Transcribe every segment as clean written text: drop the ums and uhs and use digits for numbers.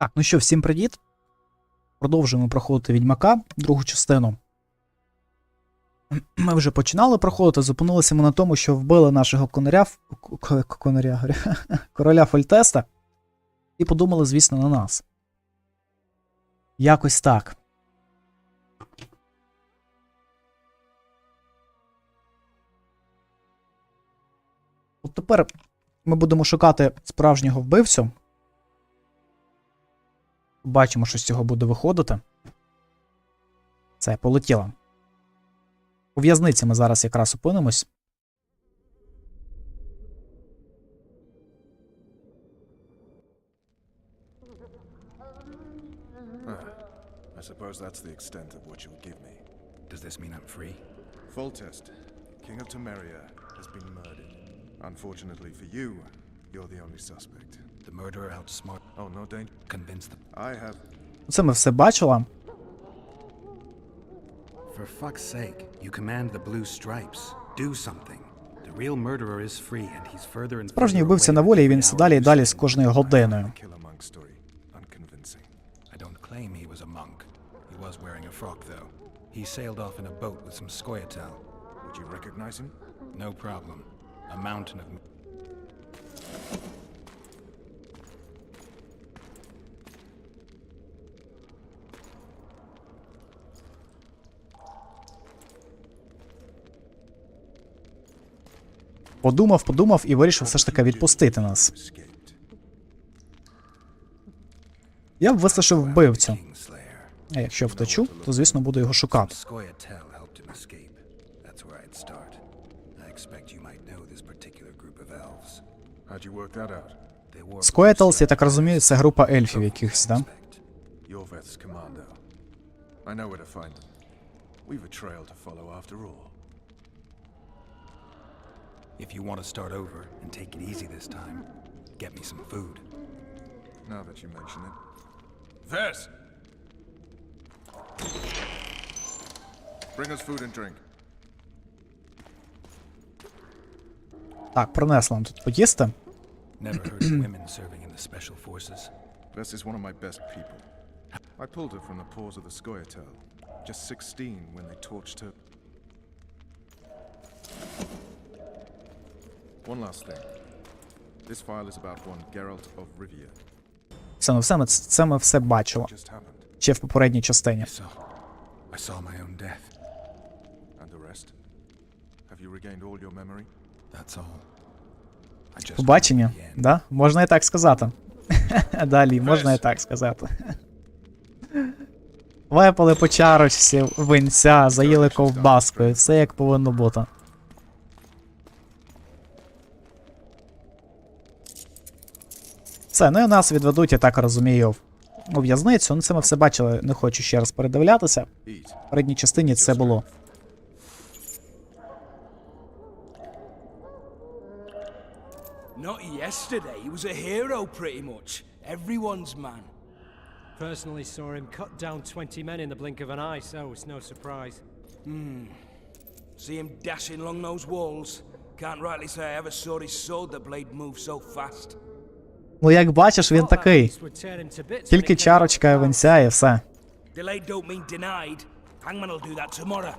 Так, ну що, всім привіт. Продовжуємо проходити Відьмака, другу частину. Ми вже починали проходити, зупинилися ми на тому, що вбили нашого короля Фольтеста. І подумали, звісно, на нас. Якось так. От тепер ми будемо шукати справжнього вбивцю. Бачимо, що з цього буде виходити. Це, полетіло. У в'язниці ми зараз якраз опинимось. I suppose that's the extent of what you'll give me. Does this mean I'm free? Foltest, King of Temeria, has been murdered. Unfortunately for you, you're the only suspect. The murderer outsmart. Oh, no danger. Convince them. I have. Це ми все бачили. For fuck's sake, you command the blue stripes. Do something. The real murderer is free and he's further and Справжній вбивця на волі, і він все далі і далі з кожною годиною. Killer monk story. Unconvincing. I don't claim he was a monk. He was wearing a frock though. He sailed off in a boat with some skoyatel. Would you recognize him? No problem. A mountain of... Подумав і вирішив все ж таки відпустити нас. Escaped. Я б вислушав вбивцю. Kingslayer. А якщо втечу, то, звісно, буду його шукати. Skoyatel helped him escape. That's where I'd start. I expect you might know this particular group of elves. How'd you work that out? They wore... Скоєтлс, я так розумію, це група ельфів якихось, да? You're Veth's commando. I know where to find them. We've a trail to follow after all. If you want to start over and take it easy this time, get me some food. Now that you mention it. Veth! Bring us food and drink. Так, принесли нам тут поїсти. Never heard of women serving in the special forces. Veth is one of my best people. I pulled her from the paws of the Skoyatel. Just 16 when they torched her. One last thing. This file is about one Geralt of Rivia. Це ми все бачили. Just happened. Ще в попередній частині. I saw my own death. And the rest? Have you regained all your memory? That's all. I just Побачення, remember the end. да? Можна і так сказати. Далі, можна і так сказати. Випали по чарочці винця, заїли ковбаскою. Все як повинно бути. Все, ну і нас відведуть, я так розумію, у в'язницю. Ну це ми все бачили, не хочу ще раз передивлятися. Eat. В передній частині це було. Not yesterday, he was a hero pretty much. Everyone's man. Personally saw him cut down 20 men in the blink of an eye, so it's no surprise. See him dashing along those walls. Can't rightly say I ever saw his sword the blade move so fast. Ну як бачиш, він такий. Would tear him to bits when Тільки it came чарочка винця і все. Delayed don't mean denied. Hangman will do that tomorrow.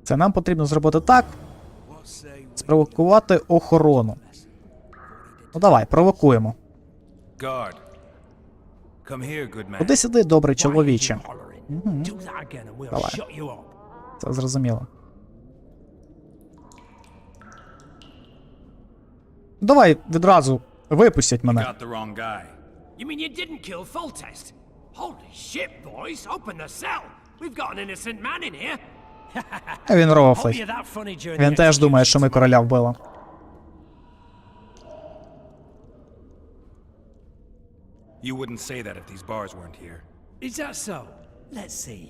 Це нам потрібно зробити так, What say we? спровокувати охорону. Ну давай, провокуємо. Guard. Come here, good man. Куди сюди, добрий чоловіче? hollering. Do that again and we'll Давай. shut you up. Це зрозуміло. Давай відразу випустять мене. Got the wrong guy. You mean you didn't kill Foltest? Holy shit, boys! Open the cell! We've got an innocent man in here! А він Hope рофлить. you're that funny during Він the теж думає, що ми executions. короля вбили. You wouldn't say that if these bars weren't here. Is that so? Let's see.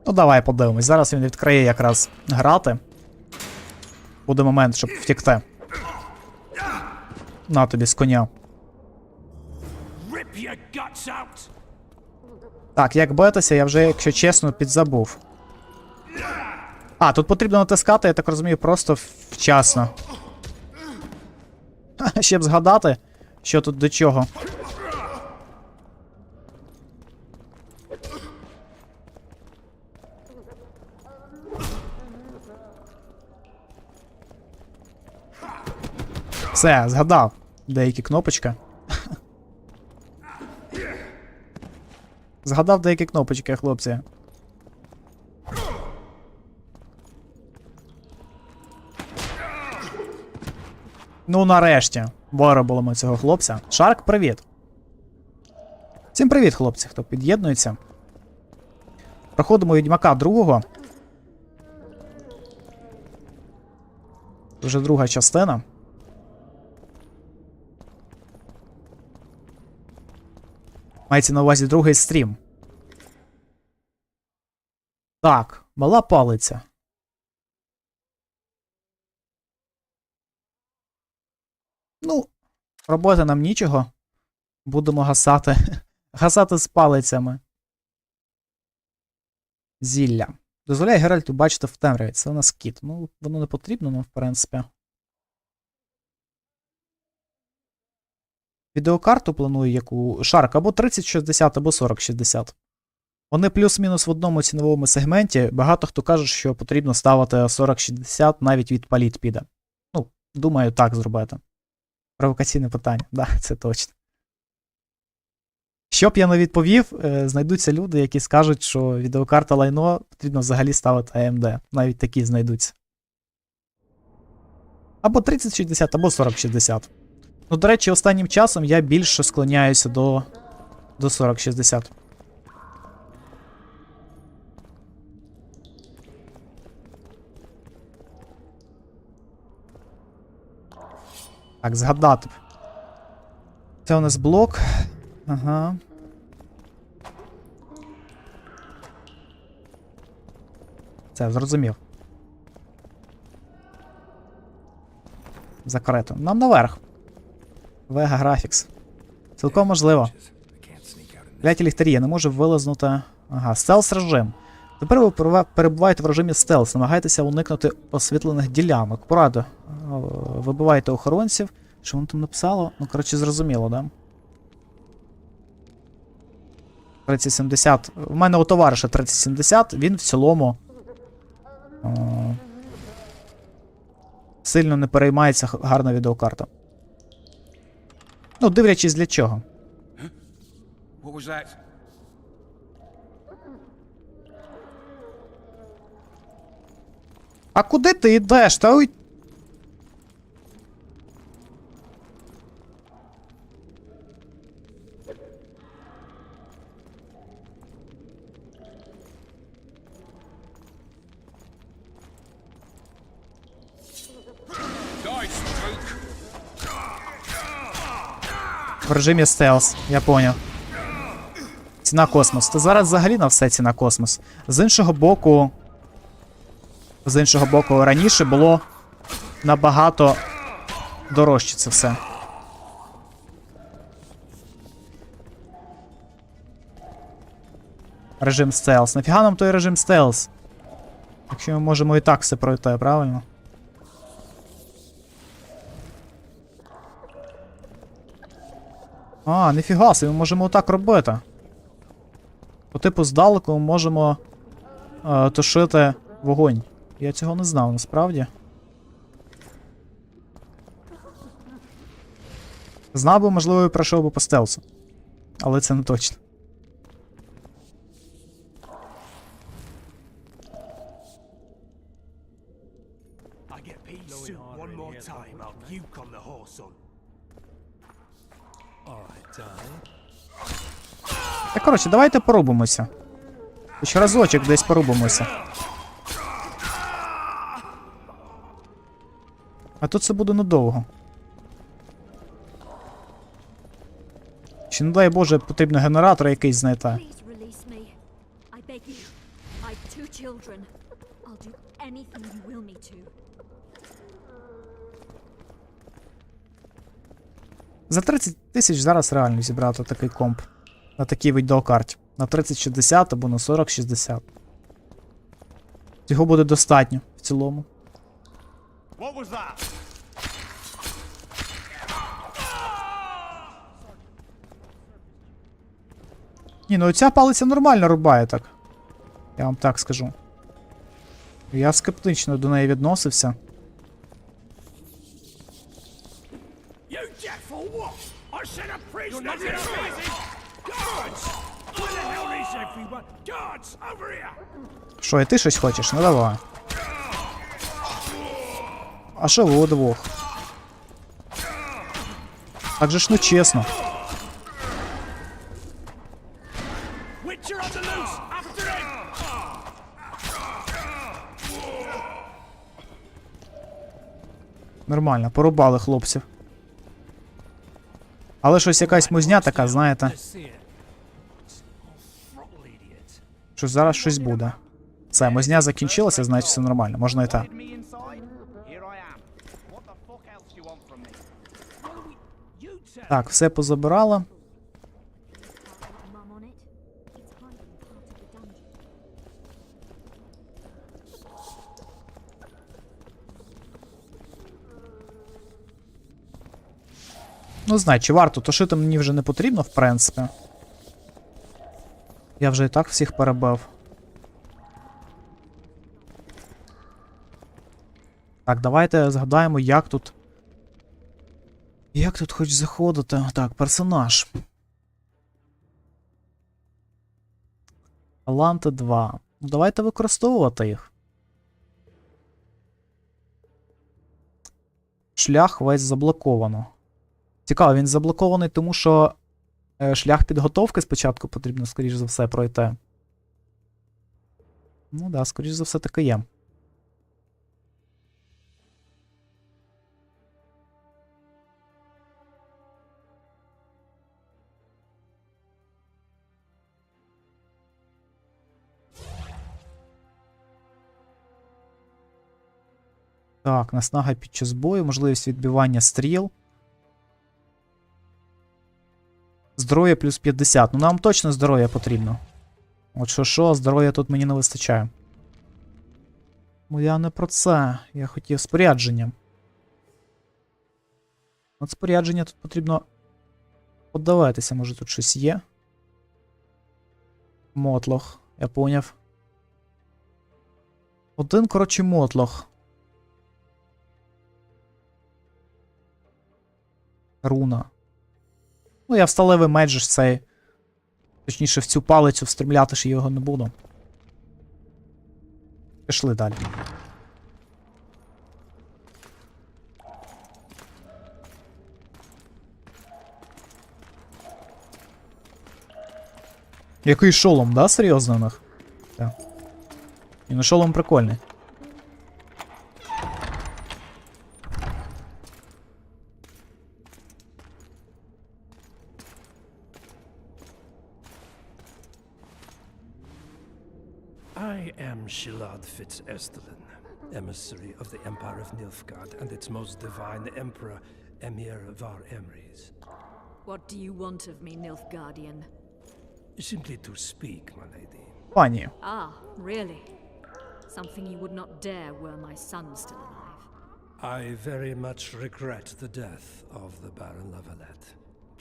Ну давай подивимось. Зараз він відкриє якраз грати. Буде момент, щоб втікти. На тобі з коня. Rip your guts out! Так, як битися, я вже, якщо чесно, підзабув. А, тут потрібно натискати, я так розумію, просто вчасно. Ще б згадати, що тут до чого. Все, згадав деякі кнопочки. Згадав деякі кнопочки, хлопці. Ну, нарешті. Виробимо цього хлопця. Шарк, привіт. Всім привіт, хлопці, хто під'єднується. Проходимо Відьмака 2. Вже друга частина. Мається на увазі другий стрім. Так, мала палиця. Ну, робити нам нічого. Будемо гасати. Гасати з палицями. Зілля. Дозволяє Геральту бачити в темряві. Це у нас кіт. Ну, воно не потрібно, ну, в принципі. Відеокарту планую яку Шарк або 3060, або 4060. Вони плюс-мінус в одному ціновому сегменті. Багато хто каже, що потрібно ставити 4060, навіть від паліт піде. Ну, думаю, так зробити. Провокаційне питання. Да, це точно. Щоб я не відповів, знайдуться люди, які скажуть, що відеокарта лайно, потрібно взагалі ставити AMD. Навіть такі знайдуться. Або 3060, або 4060. Ну, до речі, останнім часом я більше склоняюся до 4060. Так, згадати. Це у нас блок. Ага. Це, зрозумів. Закрито. Нам наверх. Вега Графікс. Цілком можливо. Кляті ліхтарі, я не можу вилазнути. Ага, стелс режим. Тепер ви перебуваєте в режимі стелс. Намагайтеся уникнути освітлених ділянок. Пораду. Вибивайте охоронців. Що воно там написало? Ну, коротше, зрозуміло, да? 3070. У мене у товариша 3070, він в цілому сильно не переймається, гарна відеокарта. Ну, дивлячись для чого. What was that? А куди ти йдеш? Та ой. В режимі стелс, я поняв. Ціна космос. Та зараз взагалі на все ціна космос. З іншого боку, раніше було набагато дорожче це все. Режим стелс. Нафіга нам той режим стелс? Якщо ми можемо і так все пройти, правильно? А, ніфіга собі, ми можемо отак робити. По типу здалеку ми можемо тушити вогонь. Я цього не знав, насправді. Знав би, можливо, і пройшов би по стелсу. Але це не точно. Так, коротше, давайте порубимося. Хоч разочок десь порубимося. А тут це буде надовго. Чи, не дай Боже, потрібно генератор якийсь знайти. За 30 тисяч зараз реально зібрати такий комп. На такій відеокарті. На 3060 або на 4060. Цього буде достатньо в цілому. What was that? Ні, ну ця палиця нормально рубає так. Я вам так скажу. Я скептично до неї відносився. You deaf or what? I said a priest. You're not crazy. Guards! Where the hell is everyone? Guards, over here! Що, і ти щось хочеш? Ну давай. А що ви удвох? Так же ж ну чесно. Witcher on the loose! After him! Нормально, порубали хлопців. Але щось якась музня така, знаєте. Що зараз щось буде. Все, музня закінчилася, значить все нормально, можна і так. Так, все позабирала. Ну, знаю, чи варто, тушити мені вже не потрібно, в принципі. Я вже і так всіх перебив. Так, давайте згадаємо, як тут... Як тут хоч заходити? Так, персонаж. Таланти 2. Ну, давайте використовувати їх. Шлях весь заблоковано. Цікаво, він заблокований, тому що шлях підготовки спочатку потрібно, скоріш за все, пройти. Ну да, скоріш за все таки є. Так, наснага під час бою, можливість відбивання стріл. Здоров'я плюс 50. Ну нам точно здоров'я потрібно. От що, здоров'я тут мені не вистачає. Ну я не про це. Я хотів спорядження. От спорядження тут потрібно подивитися, може тут щось є. Мотлох, я поняв. Один, коротше, мотлох. Руна. Ну, я в сталевий меч ж цей. Точніше, в цю палицю встрімляти ж його не буду. Пішли далі. Який шолом, да, серйозно у них? Так. І ну шолом прикольний. I am Shilad Fitz-Estelen, emissary of the Empire of Nilfgaard and its most divine Emperor, Emir Var Emrys. What do you want of me, Nilfgaardian? Simply to speak, my lady. Пані. Ah, really? Something you would not dare were my son still alive. I very much regret the death of the Baron Lavalette.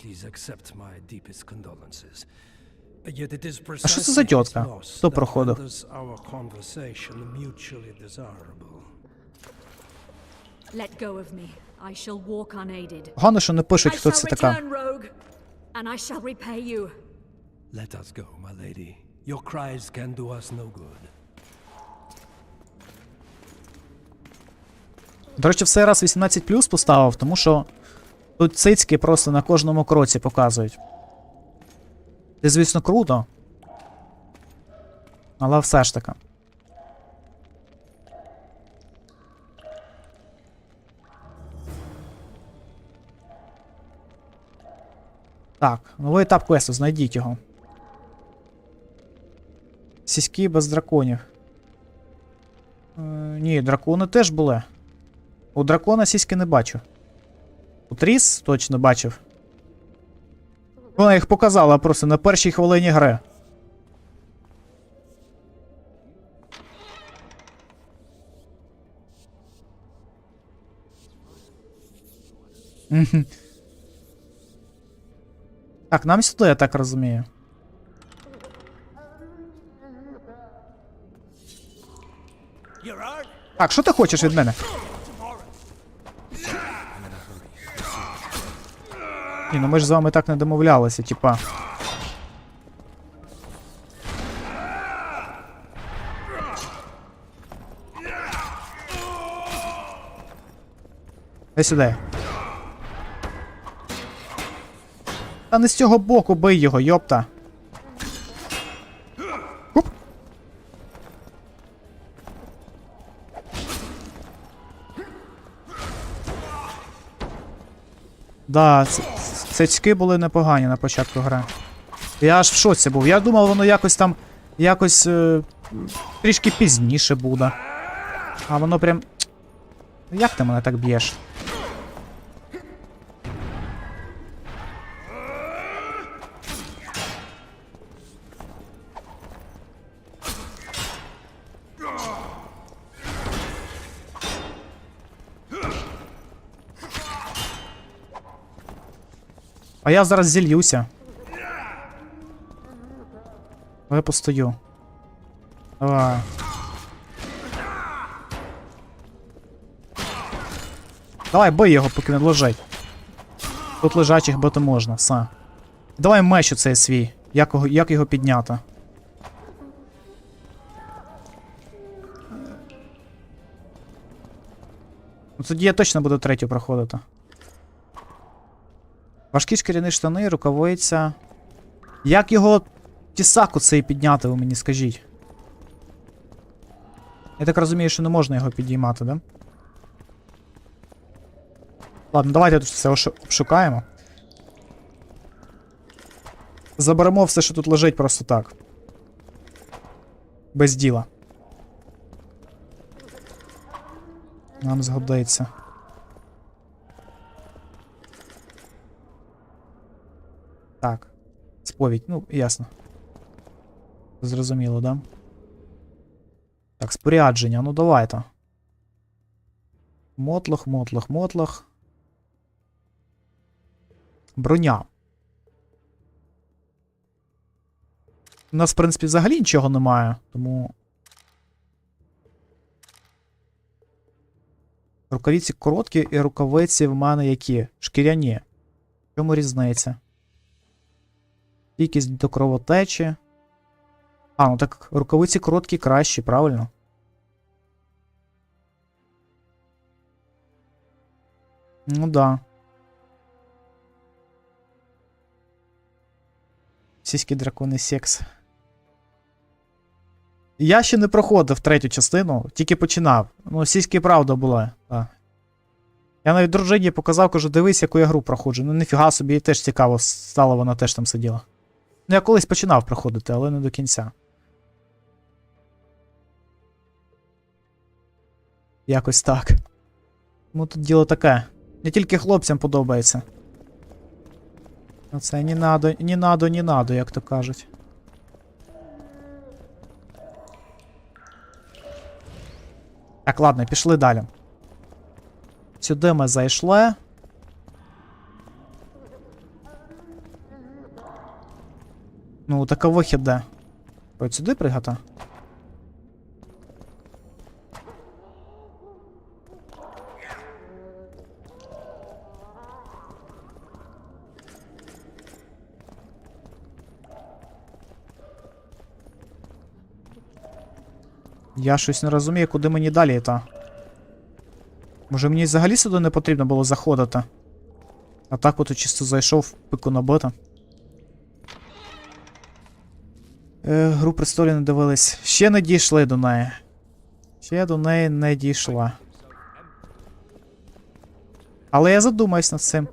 Please accept my deepest condolences. Yet it is А що це за precisely his тітка? loss Хто that проходив? renders our conversation mutually desirable. Let go of me. I shall walk unaided. Погано, що не пишуть, I хто shall це така. return, rogue, and I shall repay you. Let us go, my lady. Your cries can do us no good. До речі, в цей раз 18+ поставив, тому що тут цицьки просто на кожному кроці показують. Це, звісно, круто. Але все ж таки. Так, новий етап квесту, знайдіть його. Сіськи без драконів. Ні, дракони теж були. У дракона сіськи не бачу. У Тріс точно бачив. Вона їх показала просто на першій хвилині гри. Так, нам сюди, я так розумію. Так, що ти хочеш від мене? Ні, ну ми ж з вами так не домовлялися, типа. Дай сюди. Та не з цього боку бий його, йопта. Хуп. Да, цицьки були непогані на початку гри. Я аж в шоці був. Я думав, воно якось там, трішки пізніше буде. А воно прям... Як ти мене так б'єш? А я зараз зільюся. Я постою. Давай. Давай, бий його, поки він лежить. Тут лежачих бити можна, все. Давай меч оцей свій. Як його підняти? Ну тоді я точно буду третю проходити. Важкі шкіряні штани, рукавиця. Як його тісаку цей підняти, ви мені скажіть? Я так розумію, що не можна його підіймати, да? Ладно, давайте тут все обшукаємо. Заберемо все, що тут лежить, просто так. Без діла. Нам згодиться. Так. Сповідь, ну, ясно. Зрозуміло, да? Так, спорядження, ну давайте. Мотлох. Броня. У нас, в принципі, взагалі нічого немає, тому... Рукавиці короткі і рукавиці в мене які? Шкіряні. В чому різниця? Стійкість до кровотечі. А, ну так рукавиці короткі кращі, правильно? Ну да. Сіські дракони секс. Я ще не проходив третю частину, тільки починав. Ну, сіськи правда була. Так. Я навіть дружині показав, кажу, дивись, яку я гру проходжу. Ну ніфіга собі, їй теж цікаво стало, вона теж там сиділа. Ну я колись починав проходити, але не до кінця. Якось так. Ну тут діло таке. Не тільки хлопцям подобається. Оце не надо, як то кажуть. Так, ладно, пішли далі. Сюди ми зайшли. Ну, така вихід де? Ось сюди пригати? Я щось не розумію, куди мені далі йти. Може мені взагалі сюди не потрібно було заходити? А так от чисто зайшов, пику набито. Гру престолів не дивились. Ще не дійшли до неї. Ще до неї не дійшла. Але я задумаюсь над цим.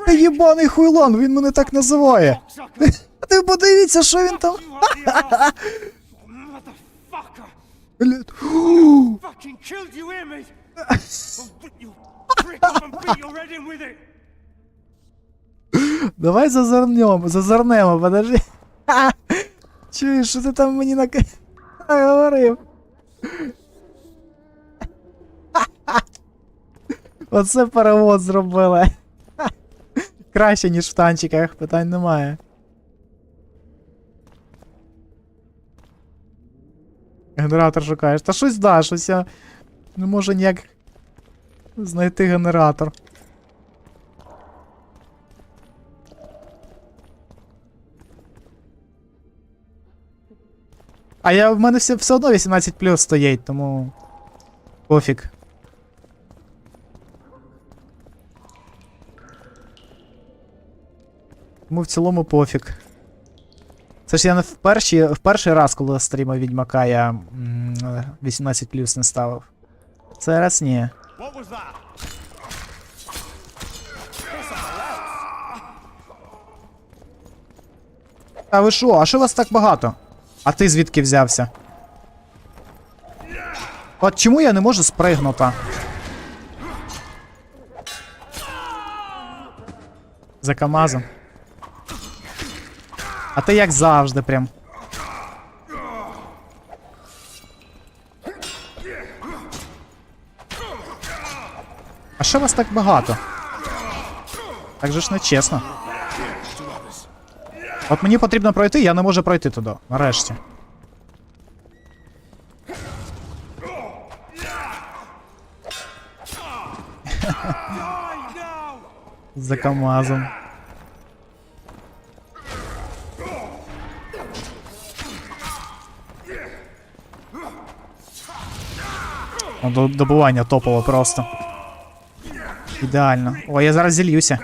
Єбаний хуйлон, він мене так називає. Ти подивіться, що він там. Давай зазирнемо, подожди. Чуєш, що ти там мені говорив? Оце перевод зробили. Краще, ніж в танчиках, питань немає. Генератор шукаєш. Та щось да, щось я не можу ніяк знайти генератор. А в мене все одно 18+ стоїть, тому пофіг. Тому в цілому пофіг. Це ж я не в перший раз, коли стрімав Відьмака, я 18+ не ставив. Це раз ні. А ви шо? А що вас так багато? А ти звідки взявся? От чому я не можу спригнути? За КамАЗом. А ти як завжди прям. А що вас так багато? Так же ж не чесно. От мені потрібно пройти, я не можу пройти туди. Нарешті. За КамАЗом. Добування топово просто. Ідеально. Ой, я зараз зільюся.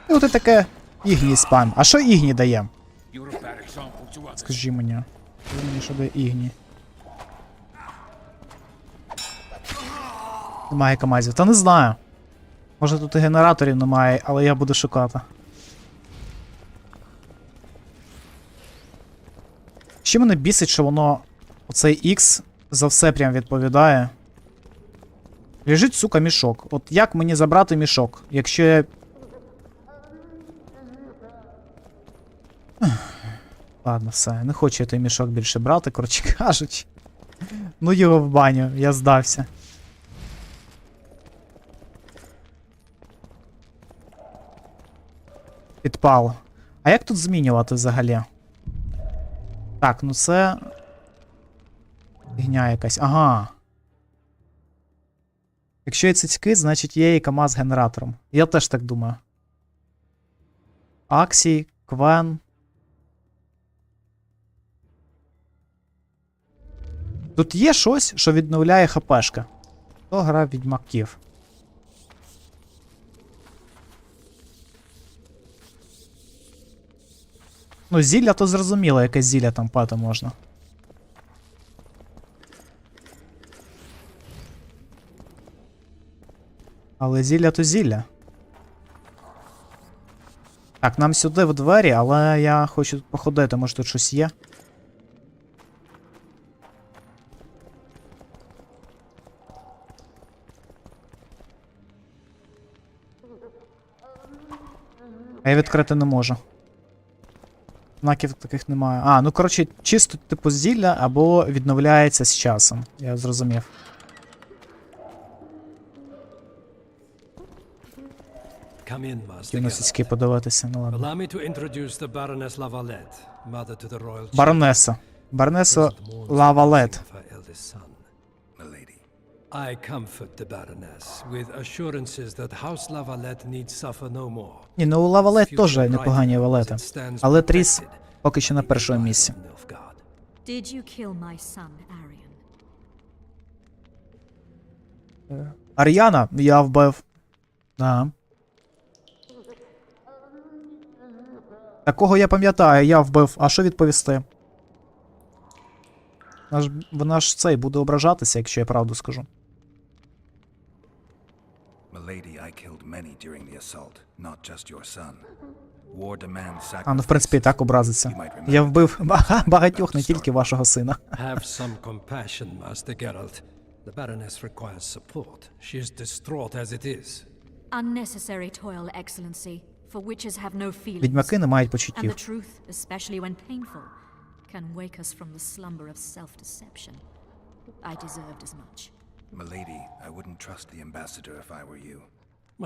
І от і таке ігні спам. А що ігні дає? Скажи мені. Скажи мені, що дає ігні. Немає КамАЗів. Та не знаю. Може тут і генераторів немає, але я буду шукати. Ще мене бісить, що воно... Оцей X за все прям відповідає. Лежить, сука, мішок. От як мені забрати мішок, якщо я... Ладно, все, не хочу я той мішок більше брати, коротше кажучи. Ну його в баню, я здався. Підпал. А як тут змінювати взагалі? Так, ну це... Фігня якась. Ага. Якщо є цицьки, значить є і КамАЗ з генератором. Я теж так думаю. Аксій, Квен. Тут є щось, що відновляє ХПшка. Хто грав Відьмаків? Ну, зілля то зрозуміло, яке зілля там пати можна. Але зілля то зілля. Так, нам сюди в двері, але я хочу тут походити, може тут щось є. А я відкрити не можу. Знаків таких немає. А, ну коротше, чисто типу зілля або відновляється з часом. Я зрозумів. Come in, Master Ті носицьки подивитися, ну ладно. Allow me to introduce the Baroness Lavalette, mother to the royal chief. Баронеса. Баронеса Лавалет. Of her eldest son. Milady. I comfort the Baroness with assurances that House Lavalette need suffer no more. Ні, ну у Лавалет теж непогані валети. Але Тріс поки що на першому місці. Did you kill my son, Arian? Ар'яна я вбив. Да. Такого я пам'ятаю, я вбив. А що відповісти? Вона ж цей буде ображатися, якщо я правду скажу. Milady, I killed many during the assault, not just your son. War demands sacrifice. А, ну в принципі і так образиться. Я вбив багатьох, не тільки вашого сина. Have some compassion, Master Geralt. The Baroness requires support. She is distraught as it is. Unnecessary toil, Excellency. For witches have no feelings. Відьмаки не мають And почуттів. the truth, especially when painful, can wake us from the slumber of self-deception. I deserved as much. Milady, I wouldn't trust the ambassador if I were you.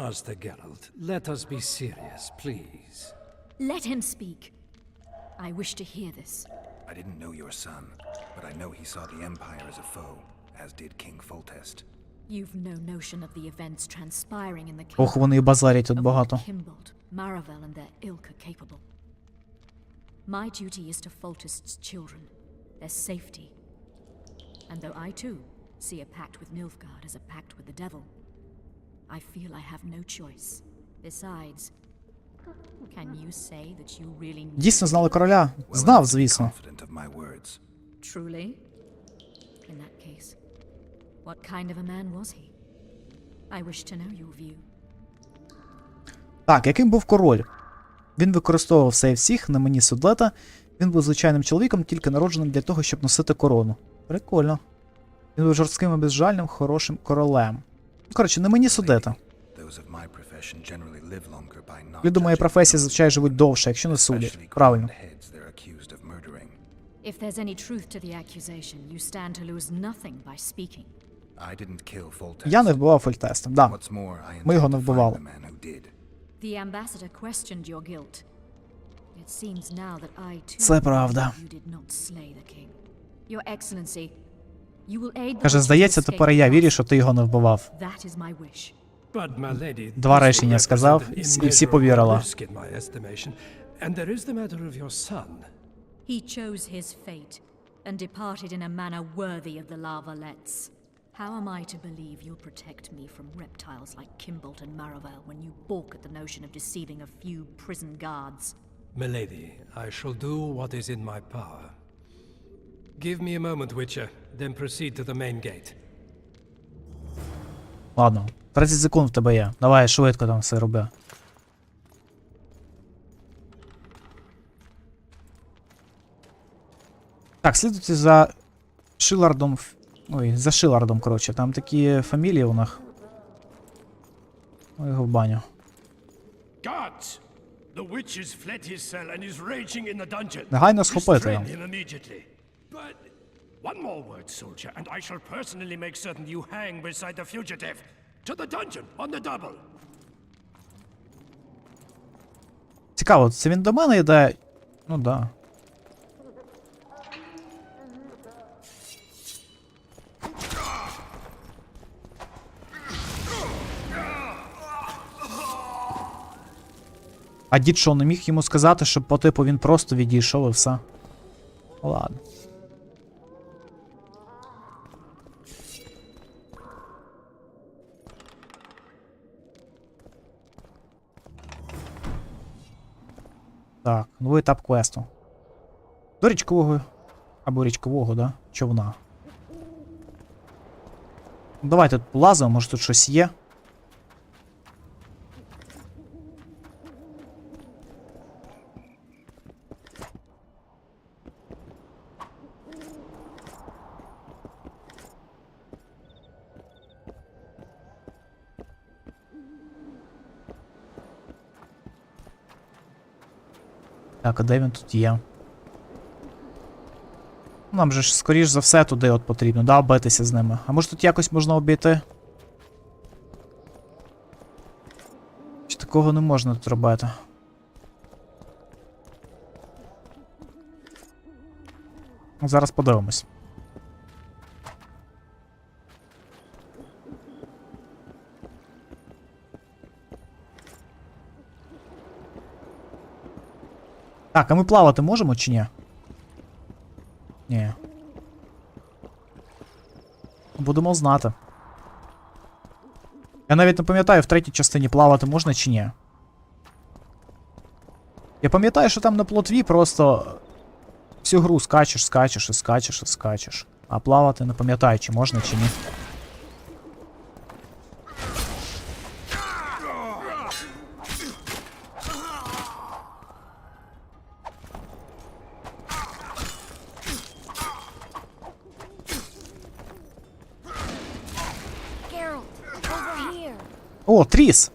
Master Geralt, let us be serious, please. Let him speak. I wish to hear this. I didn't know your son, but I know he saw the Empire as a foe, as did King Foltest. You've no notion of the events transpiring in the Ох, вони і базарять тут of багато. what Kimbold, Maravel and their ilk are capable. My duty is to Foltest's children, their safety. And though I too see a pact with Nilfgaard as a pact with the devil, I feel I have no choice. Besides, can you say that you really knew? Дійсно знали короля? Знав, звісно. Confident of my words. Truly? In that case, what kind of a man was he? I wish to know your view. Так, яким був король? Він використовував все і всіх, на мені судлета. Він був звичайним чоловіком, тільки народженим для того, щоб носити корону. Прикольно. Він був жорстким і безжальним, хорошим королем. Коротше, не мені судити. Those of my profession generally live longer by not Люди моєї judging професії them, зазвичай живуть довше, якщо не судять. especially Правильно. crowned heads they're accused of murdering. If there's any truth to the accusation, you stand to lose nothing by speaking. I didn't kill Foltest. Я не вбивав Фольтеста. Да. What's more, I Ми його intend не to find вбивали. the man who did. The ambassador questioned your guilt. It seems now that I too Це правда. you did not slay the king. Your excellency, you will aid the Каже, witches здається, escape тепер я the вірю, castle. що ти його не вбивав. That is my wish. But, my lady, Два this речення will сказав, represent an і всі immeasurable повірили. risk in my estimation. And there is the matter of your son. He chose his fate and departed in a manner worthy of the Lavalets. How am I to believe you'll protect me from reptiles like Kimbold and Maravel when you balk at the notion of deceiving a few prison guards? Milady, I shall do what is in my power. Give me a moment, Witcher, then proceed to the main gate. Ладно, 30 секунд в тебе є. Давай швидко там все роби. Так, слідуйте за Шилардом. Ой, за Шилардом, коротше. Там такі фамілії у них. Ой, його в баню. Guards! The witch has fled his cell and is raging in the dungeon. Негайно схопити Restrain його. him immediately. But one more word, soldier, and I shall personally make certain you hang beside the fugitive. To the dungeon, on the double. Цікаво, це він до мене йде? Ну да. А дід що, не міг йому сказати, щоб по типу він просто відійшов і все? Ладно. Так, новий етап квесту. До річкового. Або річкового, да? Човна. Ну, давайте тут полазимо, може тут щось є. Так, а де він тут є? Нам же ж, скоріш за все, туди от потрібно, да, битися з ними. А може тут якось можна обійти? Чи такого не можна тут робити? Зараз подивимось. Так, а ми плавати можемо чи ні? Ні. Будемо знати. Я навіть не пам'ятаю, в третій частині плавати можна чи ні. Я пам'ятаю, що там на плотві просто всю гру скачеш, скачеш і скачеш і скачеш. А плавати не пам'ятаю, чи можна, чи ні. Geralt, over here. О, тріс!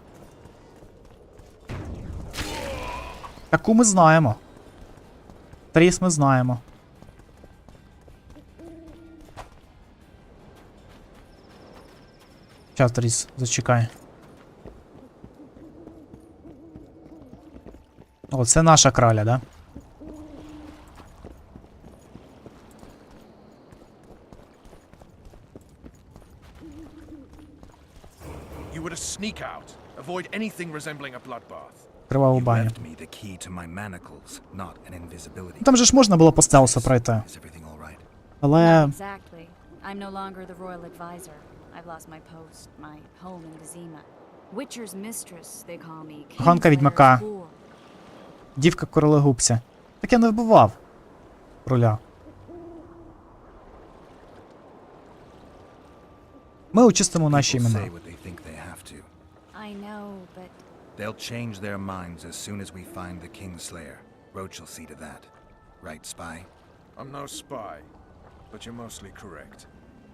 Таку ми знаємо. Тріс ми знаємо. Щас, Тріс, зачекай. О, це наша краля, да? You were to sneak out, avoid anything resembling a bloodbath. Криваву You баню. left me the key to my manacles, not an invisibility. Там же ж можна було по стелсу пройти. Is everything all right? Але Exactly. I'm no longer the royal advisor. I've lost my post, my home in Vizima. Witcher's mistress, they call me. Коханка відьмака. Дівка королегубця. Так я не вбивав короля. Ми очистимо наші People say імена. what they think they have to. I know, but They'll change their minds as soon as we find the Kingslayer. Roach will see to that. Right, spy? I'm no spy, but you're mostly correct.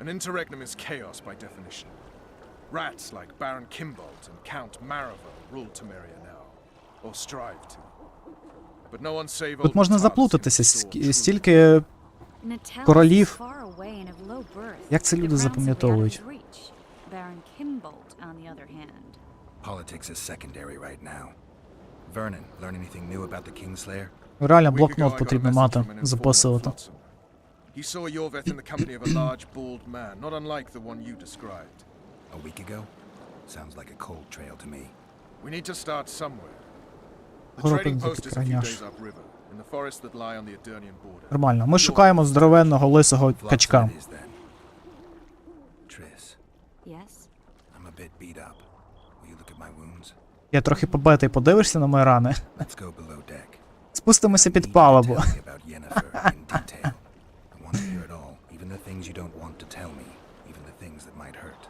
An interregnum is chaos by definition. Rats like Baron Kimbold and Count Maravel rule Temeria now, or strive to. But no one save Тут old можна Task заплутатися, can restore стільки Natalis королів. is far away and of low birth. Як це люди The crown simply запам'ятовують? out of his reach. Baron Kimbold, on the other hand. Politics is secondary right now. Vernon, learn anything new about the Kingslayer? Реально A week ago, I блокнот got a потрібно message мати, from an informant записувати. Flotsam. He saw Yorveth in the company of a large, bald man, not unlike the one you described. A week ago? Sounds like a cold trail to me. We need to start somewhere. The Горопин trading post is a few підкраняш. days upriver, in the forests that lie on the Edirnian border. Нормально. Ми шукаємо здоровенного лисого Flop качка. that is then. Triss, Yes? I'm a bit beat up. Will you look at my wounds? Я трохи побитий, подивишся на мої рани? Let's go below deck. Спустимося I під need you to палубу. tell me about Yennefer in detail. I want to hear it all, even the things you don't want to tell me, even the things that might hurt.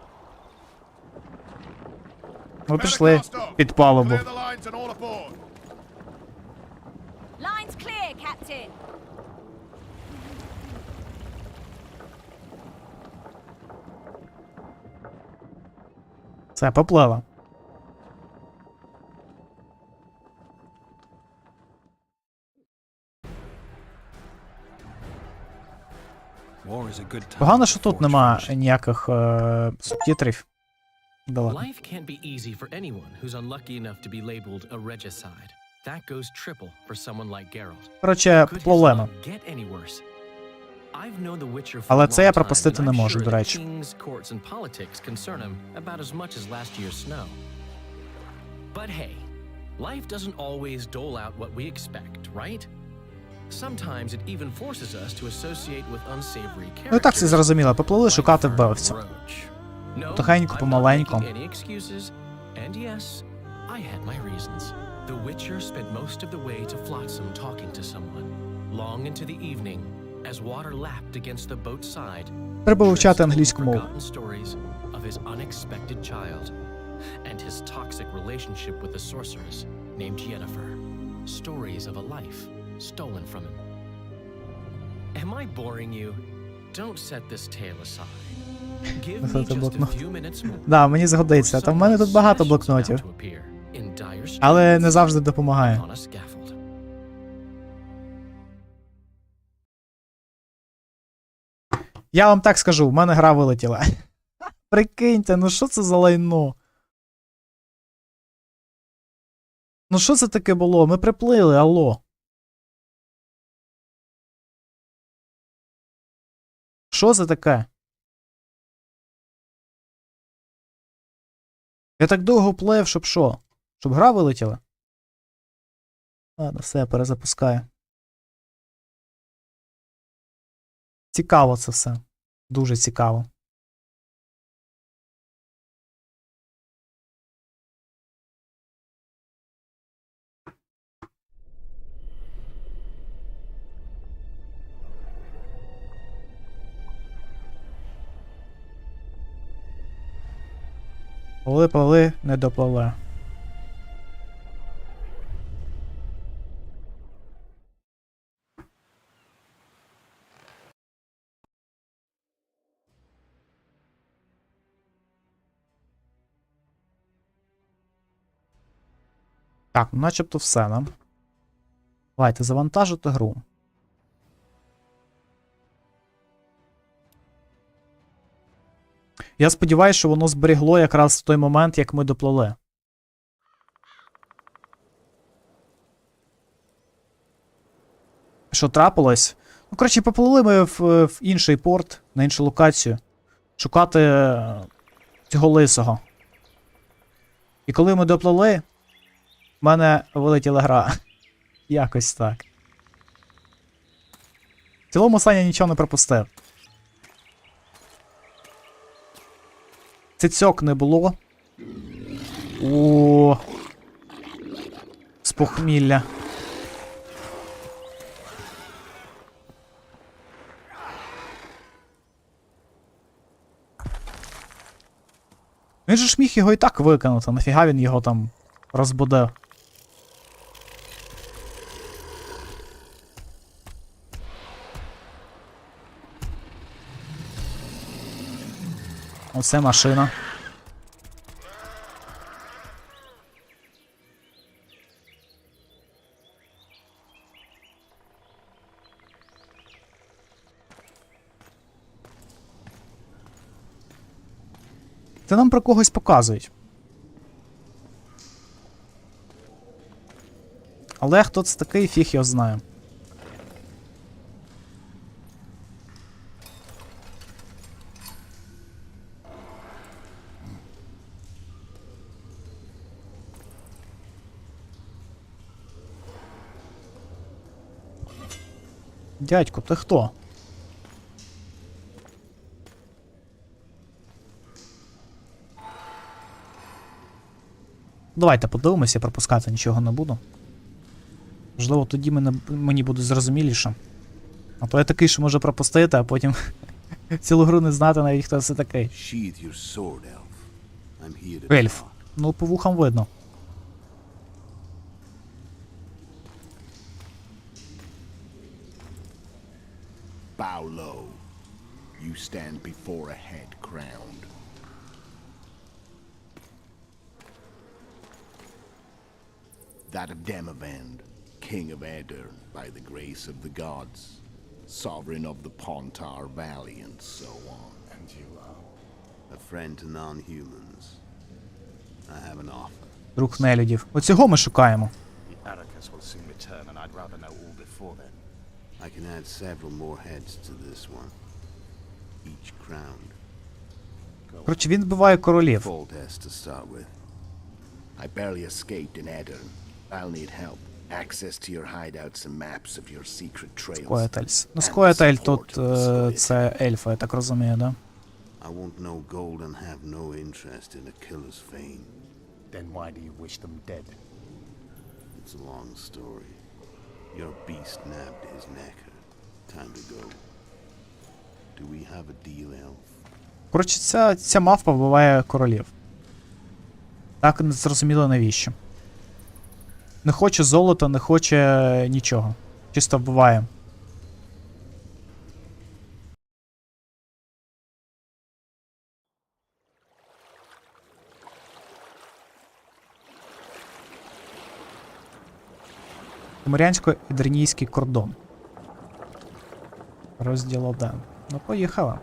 Ми пішли під палубу. Clear the lines and all aboard. Lines clear, Captain! Все, поплила. War is a good time Погано, що for тут нема forge. ніяких субтитрів. Да ладно. Life can't be easy for anyone who's unlucky enough to be labeled a regicide. That goes triple for someone like Geralt. Коротше, Could his проблема. luck get any worse? I've known the Witcher for Але a це long я time, пропустити and не I'm можу, sure до that речі. kings, courts and politics concern him about as much as last year's snow. But hey, life doesn't always dole out what we expect, right? Sometimes it even forces us to associate with unsavory characters. Ну і так все зрозуміло. Поплили like шукати Vern вбивцю. Roach. No, Потихеньку, I'm not помаленьку. making any excuses. And yes, I had my reasons. The Witcher spent most of the way to Flotsam talking to someone. Long into the evening, as water lapped against the boat's side, Треба вивчати Triss англійську told мову. forgotten stories of his unexpected child and his toxic relationship with the sorceress named Yennefer. Stories of a life stolen from him. Am I boring you? Don't set this tale aside. Give me Це just a блокнот. few minutes more. Да, мені згодиться. Та в мене тут багато блокнотів. Але не завжди допомагає. On a scaffold. Я вам так скажу, в мене гра вилетіла. Прикиньте, ну що це за лайно? Ну що це таке було? Ми приплили, алло. Що це таке? Я так довго плив, щоб що? Щоб гра вилетіла? Ладно, все, я перезапускаю. Цікаво це все. Дуже цікаво. Пливли, не допливли. Так, ну начебто все, да? Давайте, завантажити гру. Я сподіваюся, що воно зберігло якраз в той момент, як ми доплили. Що трапилось? Ну, коротше, поплили ми в інший порт, на іншу локацію. Шукати цього лисого. І коли ми доплили, в мене вилетіла гра. Якось так. В цілому Саня нічого не пропустив. Цицьок не було. О, з похмілля. Він же ж міг його і так викинути, нафіга він його там розбудив. Оце машина. Це нам про когось показують. Але хто це такий, фіг його знає. Дядько, ти хто? Давайте подивимося, пропускати нічого не буду. Можливо, тоді мені буде зрозуміліше. А то я такий, що може пропустити, а потім цілу гру не знати навіть, хто це такий. Ельф. Ну, по вухам видно. Bow low. You stand before a head crowned. That of Demavend, king of Edirn, by the grace of the gods, sovereign of the Pontar Valley, and so on. And you are? A friend to non-humans. I have an offer. Друг нелюдів. Оцього ми шукаємо. The Arrakis will soon return, and I'd rather know all before then. I can add several more heads to this one. Each crowned. Коротше, він вбиває королів. Full test to start with. I barely escaped in Edirn. I'll need help. Access to your hideouts and maps of your secret trails. Скоятельс. Ну, Скоятель тут це ельфа, я так розумію, да? I want no gold and have no interest in a killer's fame. Then why do you wish them dead? It's a long story. Your beast nabbed his neck. Time to go. Do we have a deal, elf? Коротше, ця мавпа вбиває королів. Так не зрозуміло навіщо. Не хоче золота, не хоче нічого. Чисто вбиває. Тимурянсько-ідернійський кордон. Розділ 1. Ну, поїхали.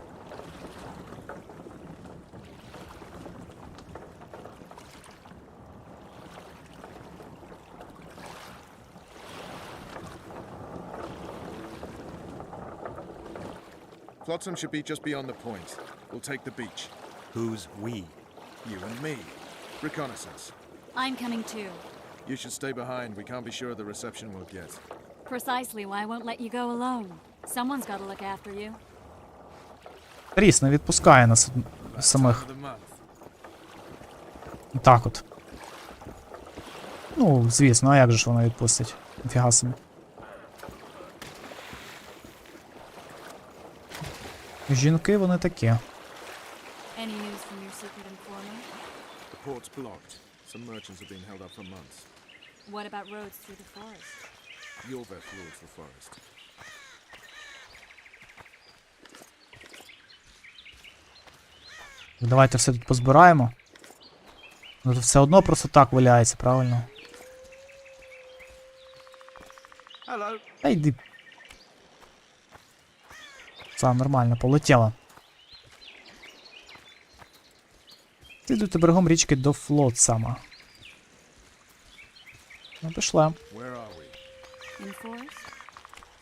Flotsam should be just beyond the point. We'll take the beach. Who's we? You and me. Reconnaissance. I'm coming too. You should stay behind. We can't be sure of the reception we'll get. Precisely why I won't let you go alone. Someone's got to look after you. Тріс не відпускає нас самих. Of the month. Так от. Ну, звісно, а як же ж вона відпустить? Ніфіга собі. Жінки вони такі. Any news from your secret informant? The port's blocked. Some merchants have been held up for months. What about roads through the forest? Yorveth rules the forest. Давайте все тут позбираємо. Ну, тут все одно просто так валяється, правильно? Та йди. Це нормально, полетіло. Слідуйте берегом річки до Флотсама. Ну, пішла. Where are we? In the forest?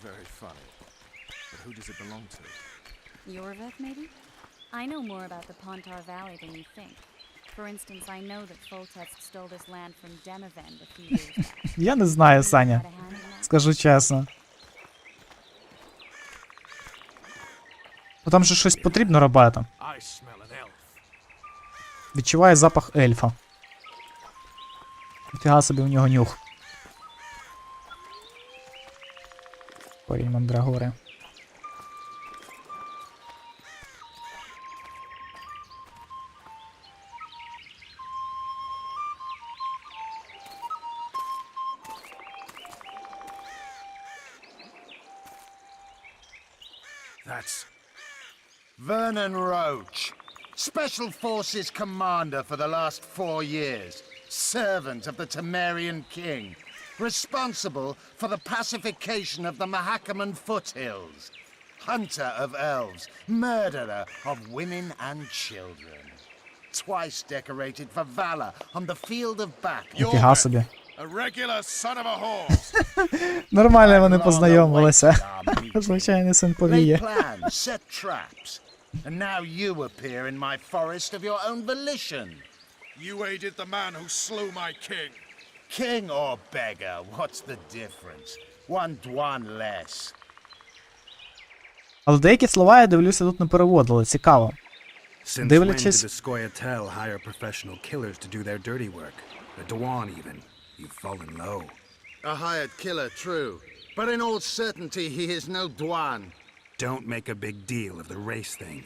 Very funny. But who does it belong to? Yorveth, maybe? I know more about the Pontar Valley than you think. For instance, I know that Foltest stole this land from Demavend a few years back. Я не знаю, Саня. Had a hand in that? Скажу чесно. Ну там же щось потрібно робити. I smell an elf. Відчуває запах ельфа. Фіга собі у нього нюх. Корінь мандрагори. That's Vernon Roach, Special Forces Commander for the last 4 years, servant of the Temerian King, responsible for the pacification of the Mahakaman foothills, hunter of elves, murderer of women and children, twice decorated for valor on the field of battle. Фіга собі. A regular son of a horse. Нормально вони познайомилися. Звичайний син Lay повіє. plans, set traps, and now you appear in my forest of your own volition. You aided the man who slew my king. King or beggar, what's the difference? One dwan less. Але деякі слова, я дивлюся, тут не переводили. Цікаво. Since when did Дивлячись... the Scoia'tael hire professional killers to do their dirty work? The Dwan even. You've fallen low. A hired killer, true. But in all certainty, he is no dwan. Don't make a big deal of the race thing.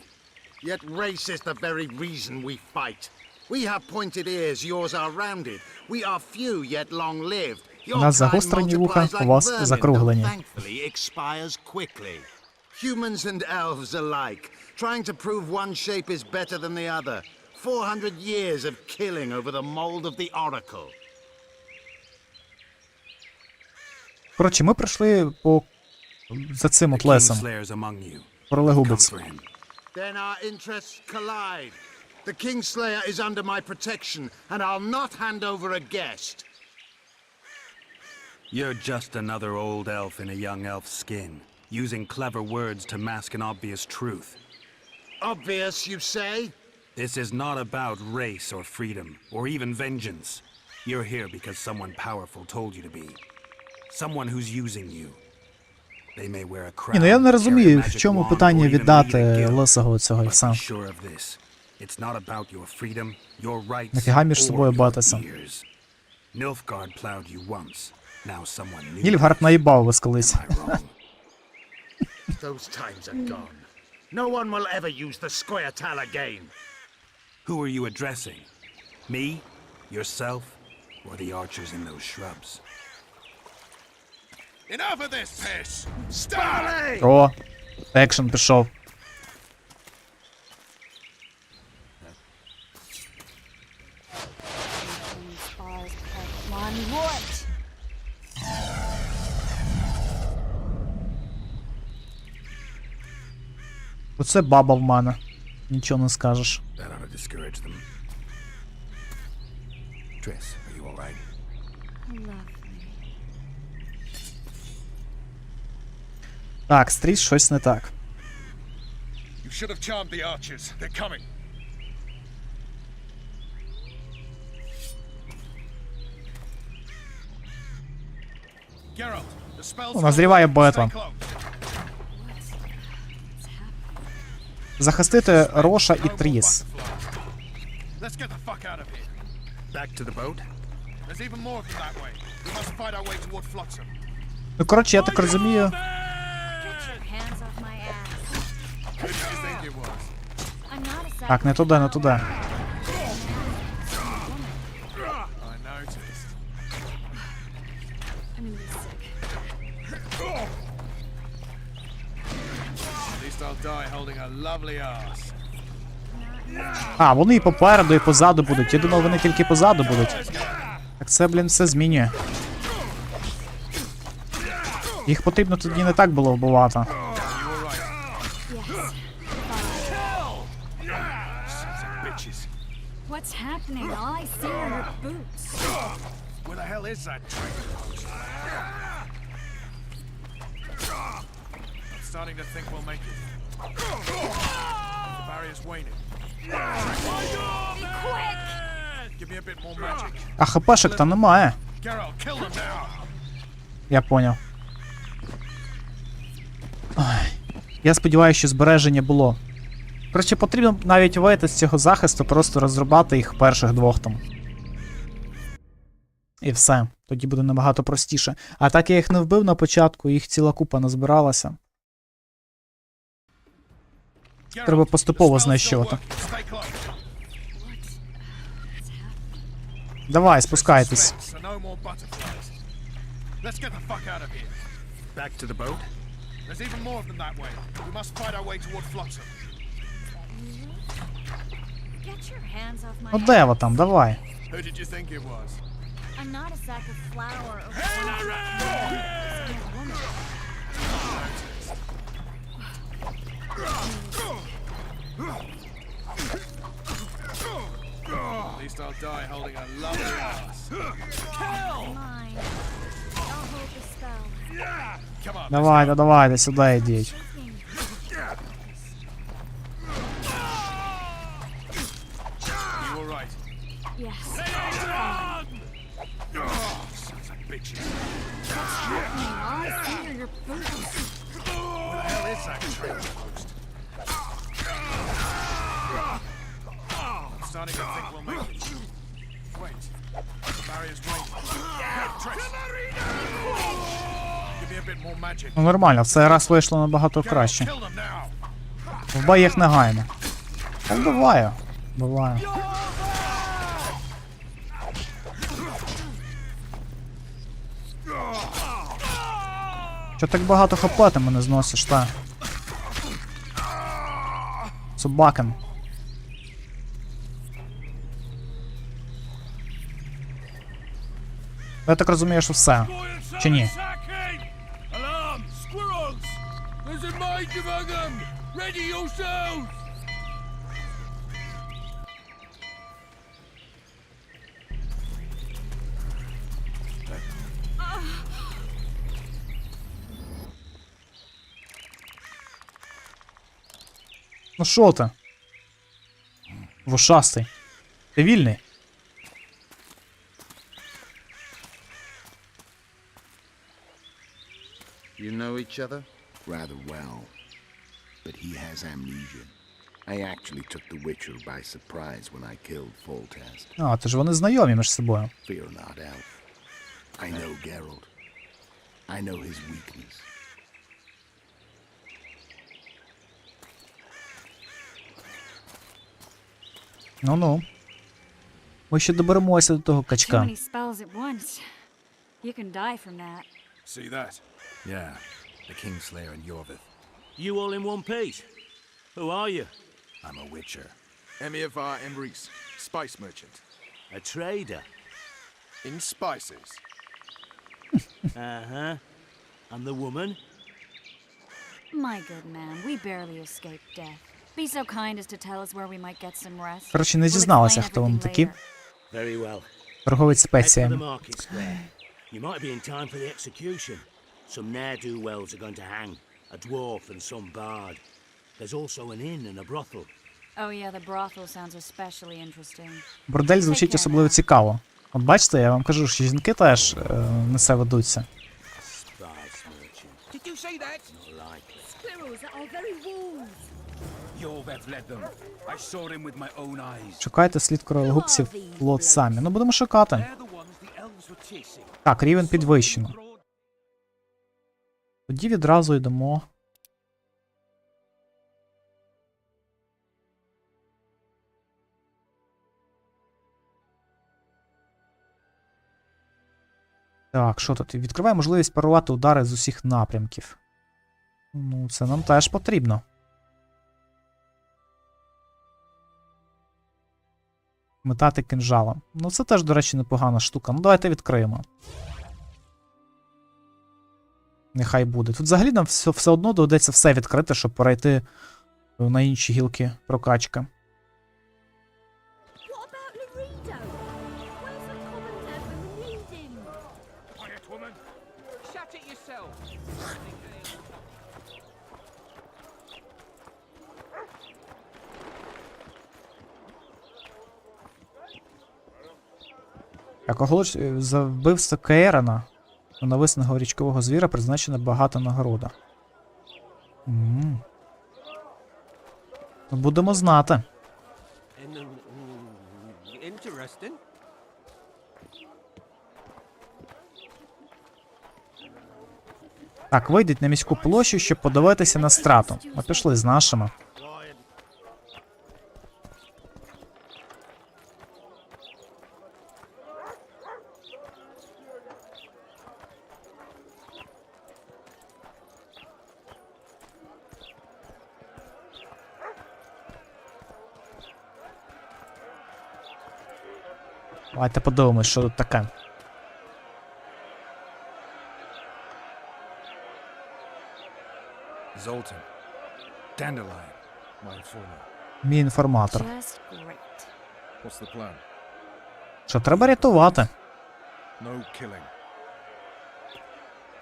Yet race is the very reason we fight. We have pointed ears, yours are rounded. We are few, yet long-lived. У нас загострені вуха, у вас закруглені. Thankfully expires quickly. Humans and elves alike, trying to prove one shape is better than the other. 400 years of killing over the mold of the Oracle. Коротше, ми пройшли по... за цим от лесом. Королегубець. Then our interests collide. The Kingslayer is under my protection, and I'll not hand over a guest. You're just another old elf in a young elf's skin, using clever words to mask an obvious truth. Obvious, you say? This is not about race or freedom, or even vengeance. You're here because someone powerful told you to be. Someone who's using you. They may wear a crown. Ні, ну я не розумію, в чому питання віддати лисого цього і все. It's not about your freedom, your rights, Нафіга між собою батися. Nilfgaard plowed you once. Now someone new. Нільфгард наїбав вас колись. Those times are gone. No one will ever use the Scoia'tael again. Who are you addressing? Me? Yourself? Or the archers in those shrubs? Enough of this piss! Stop! О, екшен пішов. Оце баба в мене. Нічого не скажеш. Так, стріс, щось не так. You should have charmed the archers. They're coming. Geralt, the spell's Назріває битва. Захистити Роша і Тріс. Let's get the fuck out of here. Back to the boat? There's even more of them that way. We must fight our way toward Flotsam. Ну, коротше, я так розумію. Так, не туди, не туди. А, вони і попереду, і позаду будуть. Я думав, вони тільки позаду будуть. Так це, блін, все змінює. Їх потрібно тоді не так було вбивати. What's happening? All I see are your boots. Where the hell is that traitor post? I'm starting to think we'll make it. The barrier's waning. Be quick! Give me a bit more magic. А хпшек там немає. Geralt, kill them now. Я поняв. Ой. Я сподіваюся, що збереження було. Коротше, потрібно навіть вийти з цього захисту, просто розрубати їх перших двох там. І все. Тоді буде набагато простіше. А так я їх не вбив на початку, їх ціла купа назбиралася. Треба поступово знищувати. Давай, спускайтесь. Back to the boat? There's even more of them that way. We must fight our way toward Flotsam. Get your hands off my Ну де ви там, давай. Who did you think it was? I'm not a sack of flour or At least I'll die holding a lovely ass. mine. I'll hold the spell. Come on. Давайте, давайте, сюди йдіть. You all right? Yes. Sons of bitches. All I see are your boots. Where the hell is that traitor post? I'm starting to think we'll make it. Wait. The barrier's waiting. Trish. Give me a bit more magic. Ну нормально, в цей раз вийшло набагато краще. Kill them now. Вбий їх негайно. Я вбиваю. Вбиваю. Чо так багато хп ти мене зносиш, та? Собакен. Я так розумію, що все. Чи ні? Alarm! Squirrels! There's a mage among them! Ready yourselves! Ну що ти? Вушастий. Ти вільний? You know each other? Rather well. But he has amnesia. I actually took the Witcher by surprise when I killed Foltest. А, то ж вони знайомі між собою. Fear not, Elf. I know Geralt. I know his weakness. Ну-ну. Ми ще доберемося до того Too качка. many spells at once. You can die from that. See that? Yeah, the Kingslayer and Yorvith. You all in one piece? Who are you? I'm a witcher. Emiavar Emrys, spice merchant. A trader? In spices. Uh-huh. And the woman? My good man, we barely escaped death. Be so kind as to tell us where we might get some rest. Коротше, не We'll дізналася, explain хто вони everything такі. later. Very well. Торговець Head for the спеціями. market square. You might be in time for the execution. Some ne'er-do-wells are going to hang. A dwarf and some bard. There's also an inn and a brothel. Oh yeah, the brothel sounds especially interesting. Бордель звучить особливо цікаво. От бачите, я вам кажу, що жінки теж не все ведуться. Spice merchant. Did you see that? Not likely. Squirrels that are very wolves. Yorvith led them. I saw him with my own eyes. Шукайте слід королегубців плот самі. Ну, будемо шукати. They're the ones the elves were chasing. Так, рівень підвищено. Тоді відразу йдемо. Так, що тут? Відкриває можливість парувати удари з усіх напрямків. Ну, це нам теж потрібно. Метати кинжалом. Ну, це теж, до речі, непогана штука. Ну, давайте відкриємо. Нехай буде. Тут взагалі нам все одно доведеться все відкрити, щоб перейти на інші гілки прокачки. Так, оголош за вбивство Кейрана у нависного річкового звіра призначена багата нагорода. Будемо знати. Так, вийдіть на міську площу, щоб подивитися на страту. Ми пішли з нашими. Давайте подивимось, що тут таке. Zoltan. Dandelion, my informant. Мій інформатор. Just great. What's the plan? Що треба рятувати? No killing.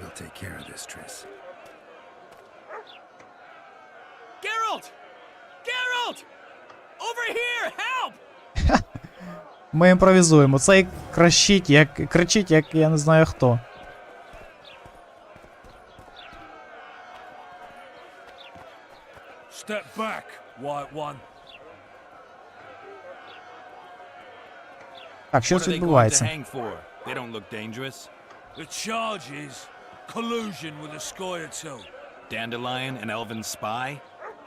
We'll take care of this, Triss. Geralt! Geralt! Over here! Help! Ми імпровізуємо. Цей кричить, як я не знаю хто. Step back, White One. Так, що What тут are they going to відбувається? hang for? They don't look dangerous. The charge is collusion with a Scoia'tael. Dandelion, an elven spy?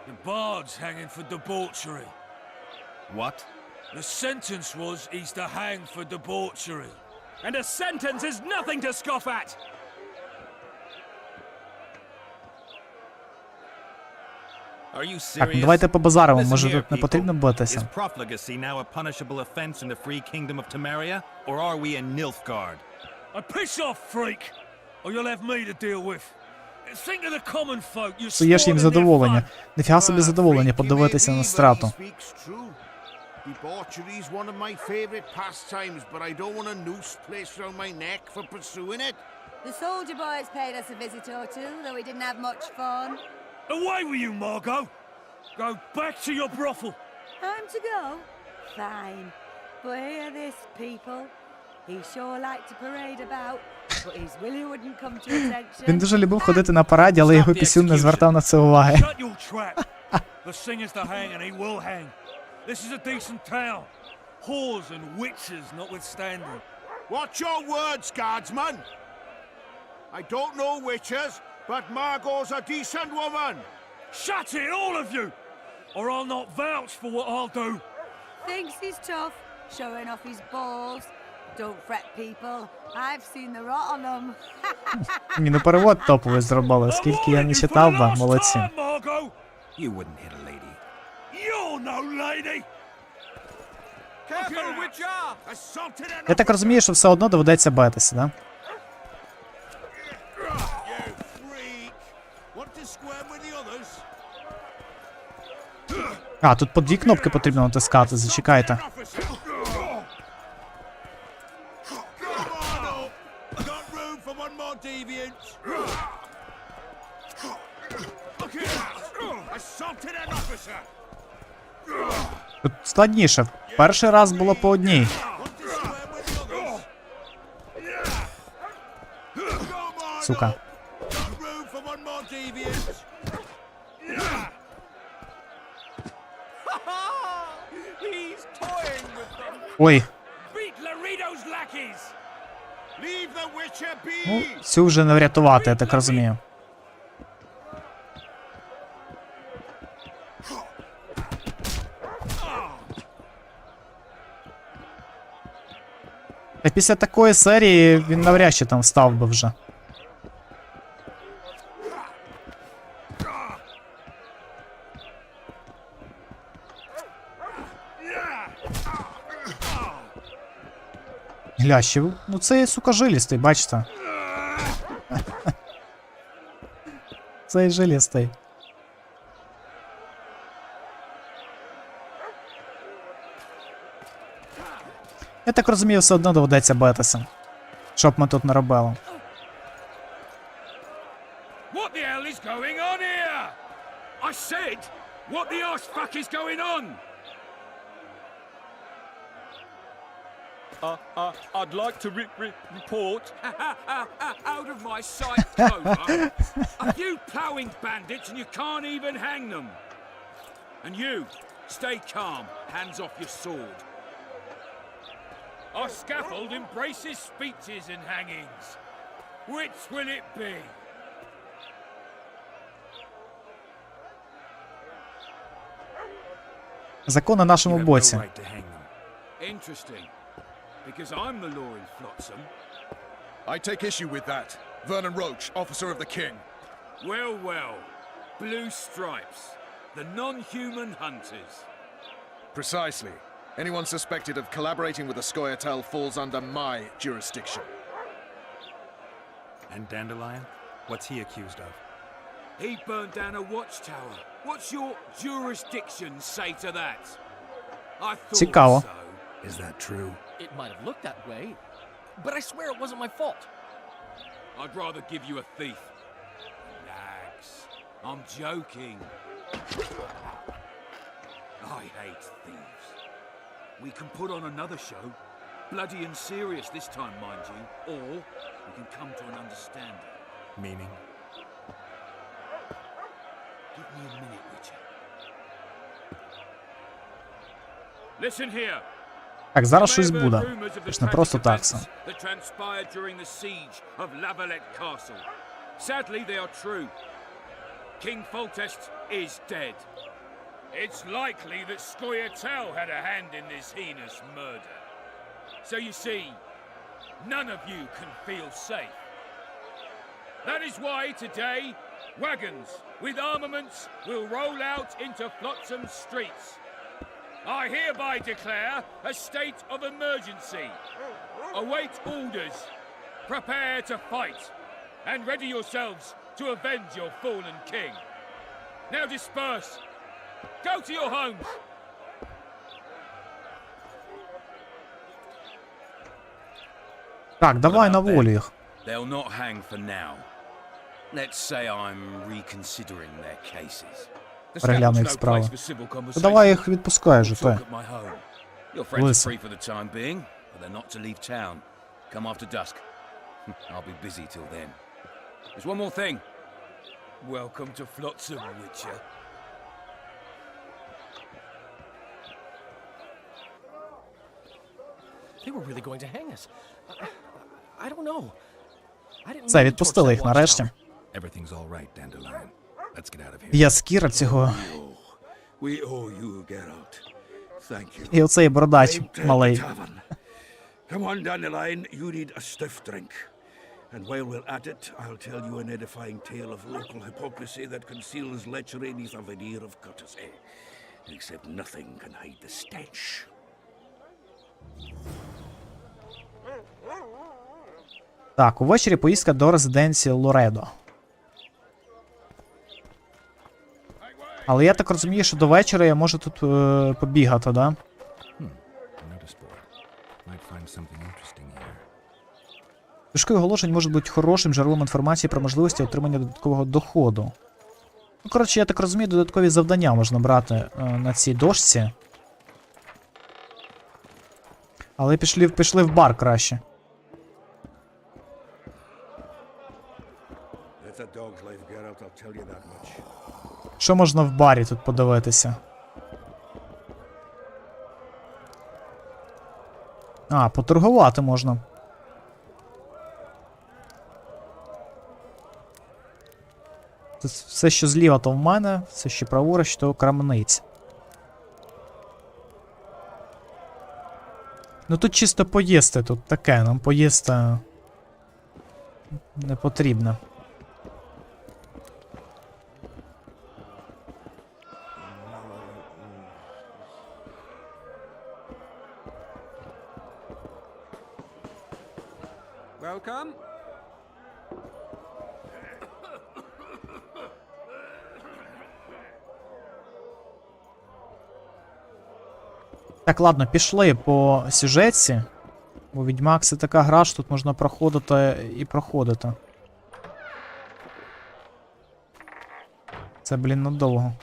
The bard's hanging for debauchery. What? The sentence was he's to hang for debauchery. And a sentence is nothing to scoff at! Are you Так, serious? давайте побазаримо, Listen може here, тут не people. потрібно Is битися. profligacy now a punishable offense in the free kingdom of Temeria? Or are we in Nilfgaard? I piss off, freak! Or you'll have me to deal with. Think of the common folk you're Псуєш їм spoiling their задоволення. fun. Нефіга собі задоволення подивитися на страту. Debauchery is one of my favorite pastimes, but I don't want a noose placed around my neck for pursuing it. The soldier boys paid us a visit or two, though we didn't have much fun. Away with you, Margot! Go back to your brothel! I'm to go? Fine. But hear this, people. He sure liked to parade about, but his willy wouldn't come to attention. Він дуже любив ходити на параді, але його пісюн не звертав на це уваги. Shut your trap! The singer's to hang and he will hang. This is a decent town. Whores and witches notwithstanding. Watch your words, guardsman! I don't know witches, but Margot's a decent woman! Shut it, all of you! Or I'll not vouch for what I'll do. Thinks he's tough, showing off his balls. Don't fret, people. I've seen the rot on them. Ні, ну перевод топовий зробили, скільки я не читав, ба, молодці. Margot! You wouldn't hit a lady. You're no lady! Careful, witcher! Assaulted and Я так розумію, що все одно доведеться битися, да? You freak! Want to square with the others? А, тут по дві кнопки потрібно натискати, зачекайте. Officer! Come on up! Got room for one more deviant! Look at that! Assaulted an officer! Тут складніше. Перший раз було по одній. Want to square with the others? Come on Сука. up! Got room for one more deviant! He's toying with them! Ой, Beat Laredo's lackeys! Leave the witcher be! ну, цю вже не врятувати, я так розумію. Та після такої серії він навряд чи там встав би вже. Гля, ще, ну це, сука, жилістий, бачите. Цей жилістий. Я так розумію, все одно доведеться битися. Щоб ми тут не робили. What the hell is going on here? I said, what the arse fuck is going on? I'd like to report. Out of my sight, Clover. A few ploughing bandits and you can't even hang them. And you, stay calm, hands off your sword. Our scaffold embraces speeches and hangings. Which will it be? Закон на нашому боці. Interesting. Because I'm the law in Flotsam. I take issue with that. Vernon Roach, officer of the king. Well, well. Blue stripes. The non-human hunters. Precisely. Anyone suspected of collaborating with the Scoia'tael falls under my jurisdiction. And Dandelion? What's he accused of? He burned down a watchtower. What's your jurisdiction say to that? I thought Цікаво. so. Is that true? It might have looked that way, but I swear it wasn't my fault. I'd rather give you a thief. Relax. I'm joking. I hate thieves. We can put on another show. Bloody and serious this time, mind you. Or we can come to an understanding. Meaning? Give me a minute, Richard. Listen here. Так, зараз щось буде. Ж не просто так все. That transpired during the siege of Lavalette Castle. Sadly, they are true. King Foltest is dead. It's likely that Scoia'tael had a hand in this heinous murder. So you see, none of you can feel safe. That is why today, wagons with armaments will roll out into Flotsam streets. I hereby declare a state of emergency. Await orders. Prepare to fight. And ready yourselves to avenge your fallen king. Now disperse. Go to your homes. Так, давай на волю їх. They'll not hang for now. Let's say I'm reconsidering their cases. Перегляну їх справи. То давай їх відпускай же, то. Your friends are free for the time being, but they're not to leave town. Come after dusk. I'll be busy till then. There's one more thing. Welcome to Flotsam, Witcher. They were really going to hang us. I don't know. I didn't Все, mean to відпустили torch їх that нарешті. watchtower. Everything's all right, Dandelion. Let's get out of here. Яскіра цього. We owe you, Geralt. Thank you. І оцей бородач малий. Come on, Dandelion, you need a stiff drink. And while we're at it, I'll tell you an edifying tale of local hypocrisy that conceals lechery beneath a veneer of courtesy. Except nothing can hide the stench. Так, увечері поїздка до резиденції Лоредо. Але я так розумію, що до вечора я можу тут побігати, да? Дошки оголошень можуть бути хорошим джерелом інформації про можливості отримання додаткового доходу. Ну, коротше, я так розумію, додаткові завдання можна брати на цій дошці. Але пішли в бар краще. Що можна в барі тут подивитися? А, поторгувати можна. Тут все, що зліва, то в мене, все, що праворуч, то крамниць. Ну тут чисто поїсти, тут таке, нам поїсти не потрібно. Welcome. Так, ладно, пішли по сюжетці. Бо Відьмак це така гра, що тут можна проходити і проходити. Це, блін, надовго.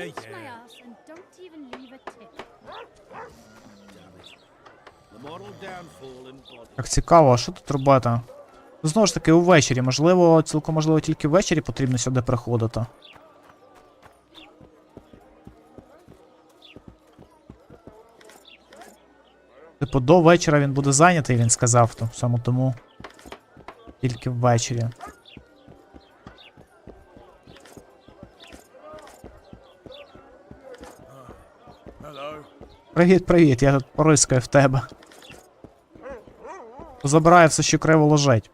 Kiss my ass and don't even leave a tip. Так цікаво, а що тут робити? Знову ж таки, увечері. Можливо, цілком можливо, тільки ввечері потрібно сюди приходити. Типу, до вечора він буде зайнятий, він сказав, то саме тому. Тільки ввечері. Привіт, привіт, я тут порискаю в тебе. Забираю все, що криво лежить.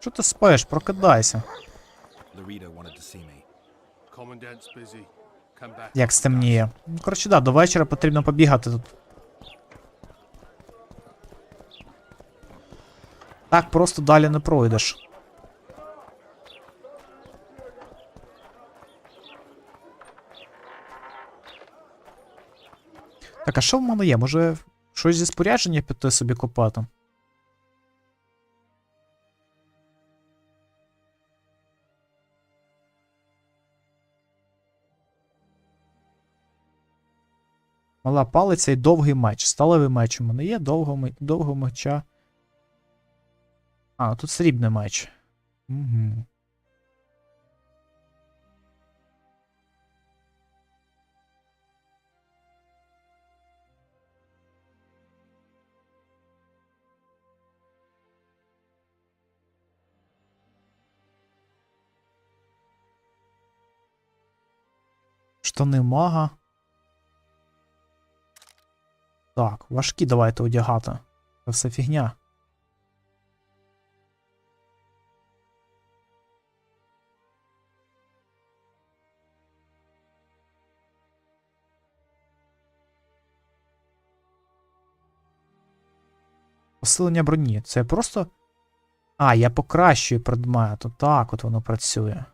Що ти спиш? Прокидайся. Як стемніє. Ну, коротше, да, до вечора потрібно побігати тут. Так просто далі не пройдеш. Так, а що в мене є? Може, щось зі спорядження піти собі копати? Мала палиця і довгий меч. Сталевий меч у мене є, довгого меча. А, тут срібний меч. Угу. Штани мага. Так, важкі давайте одягати. Це все фігня. Посилення броні. Це просто... А, я покращую предмет. Так от воно працює.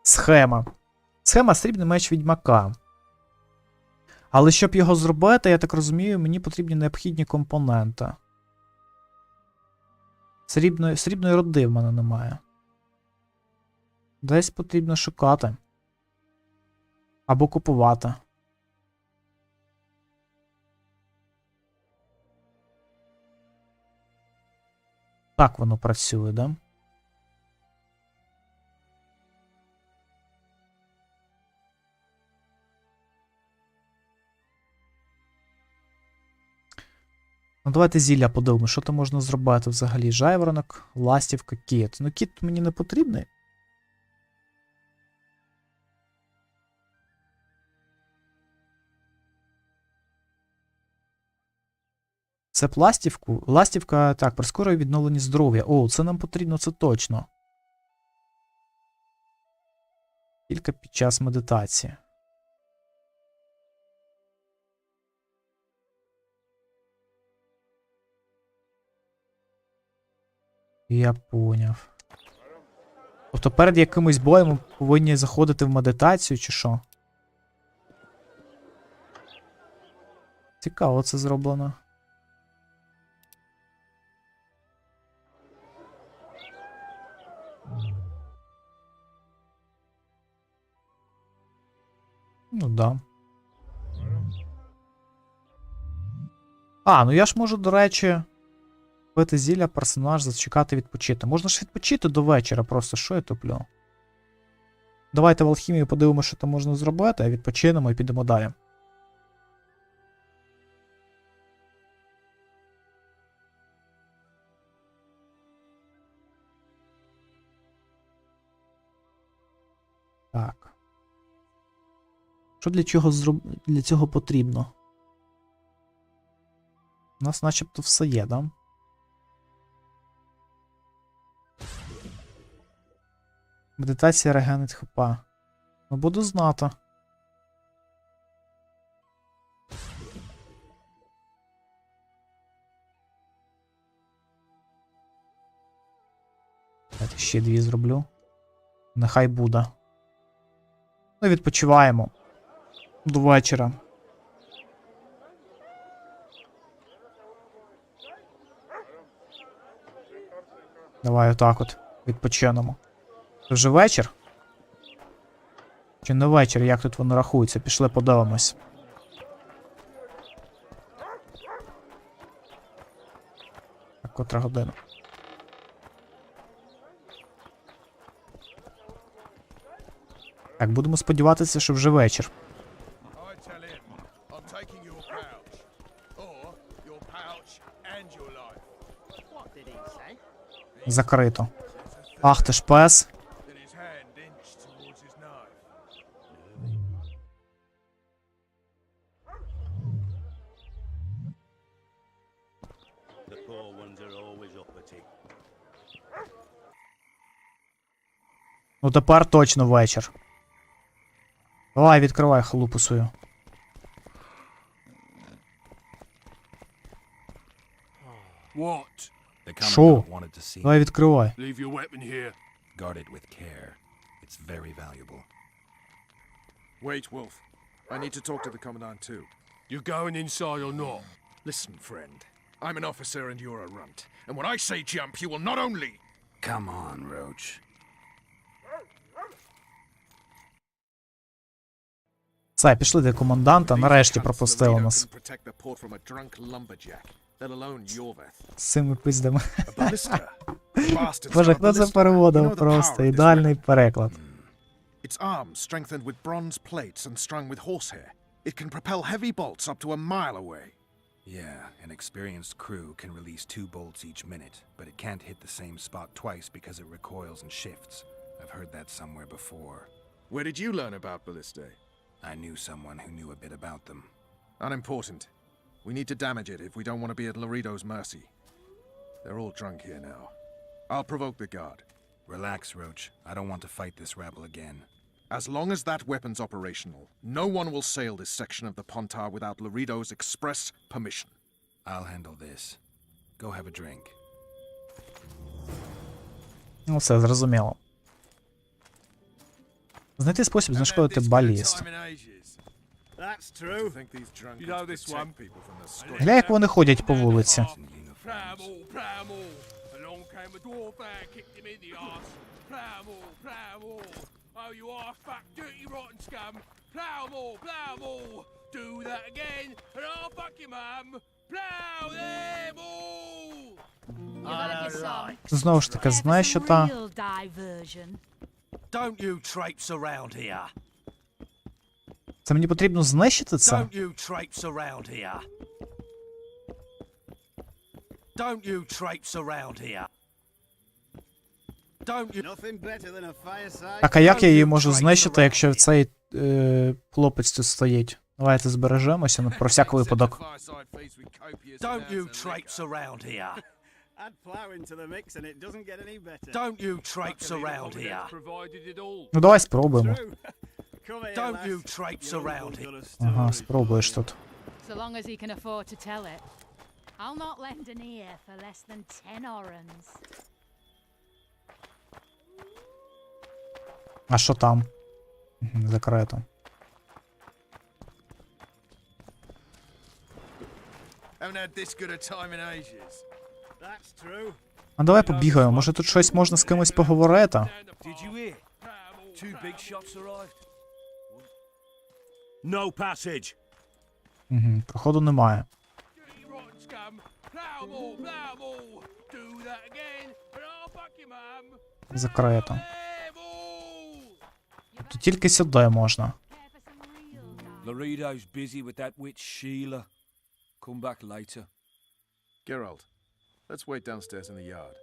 Схема. Схема срібний меч Відьмака. Але щоб його зробити, я так розумію, мені потрібні необхідні компоненти. Срібної руди в мене немає. Десь потрібно шукати. Або купувати. Так воно працює, да? Ну, давайте зілля подивимо, що там можна зробити взагалі. Жайворонок, ластівка, кіт. Ну, кіт мені не потрібний. Це б ластівку. Ластівка, так, прискорює відновлення здоров'я. О, це нам потрібно, це точно. Тільки під час медитації. Я поняв. Тобто перед якимось боєм ми повинні заходити в медитацію, чи що? Цікаво це зроблено. Ну да. А, ну я ж можу, до речі... Пити зілля, персонаж, зачекати, відпочити. Можна ж відпочити до вечора, просто що я туплю? Давайте в алхімію подивимося, що там можна зробити, а відпочинемо і підемо далі. Так. Що для цього потрібно? У нас начебто все є, да? Медитація регенить ХП. Ну, буду знати. Давайте ще 2 зроблю. Нехай буде. Ну і відпочиваємо. До вечора. Давай отак от. Відпочинемо. Це вже вечір? Чи не вечір, як тут воно рахується? Пішли подивимось. Так, котра година? Так, будемо сподіватися, що вже вечір. Закрито. Ах ти ж пес. Ну тепер точно вечір. Давай, відкривай халупу свою. Шо? Давай відкривай. Wait, Wolf. I need to talk to the Commandant too. You going inside or not? Listen, friend. I'm an officer and you're a runt. And when I say jump, you will not only... Come on, Roach. Все, пішли до коменданта, нарешті пропустили нас. З цими пиздами. Боже, хто це переводив просто? Ідеальний переклад. Its arms strengthened with bronze plates and strung with horsehair. It can propel heavy bolts up to a mile away. Yeah, an experienced crew can release 2 bolts each minute, but it can't hit the same spot twice because it recoils and shifts. I've heard that somewhere before. Where did you learn about ballistae? I knew someone who knew a bit about them. Unimportant. We need to damage it if we don't want to be at Laredo's mercy. They're all drunk here now. I'll provoke the guard. Relax, Roach. I don't want to fight this rabble again. As long as that weapon's operational, no one will sail this section of the Pontar without Laredo's express permission. I'll handle this. Go have a drink. Ну все, зрозуміло. Знайти спосіб знешкодити балісту. Гля, як вони ходять по вулиці. Знову ж таки, знищита. Don't you traipse around here. Це мені потрібно знищити це? Don't you traipse around here. Don't you traipse around here. Don't you... Так, а як я її можу знищити, якщо цей хлопець тут стоїть? Давайте збережемося, ну, про всяк випадок. Don't you traipse around here. Don't you traipse around here. Ну давай спробуємо. Don't you traipse around here. Ага, спробуєш тут. So long as he can afford to tell it. I'll not lend an ear for less than 10 orens. А що там? Закрито. А давай побігаємо, може тут щось можна з кимось поговорити? No passage. Угу, проходу немає. Закрито. Тут тільки сюди можна. Laredo's busy with that witch Sheila. Come back later. Geralt, let's wait downstairs in the yard.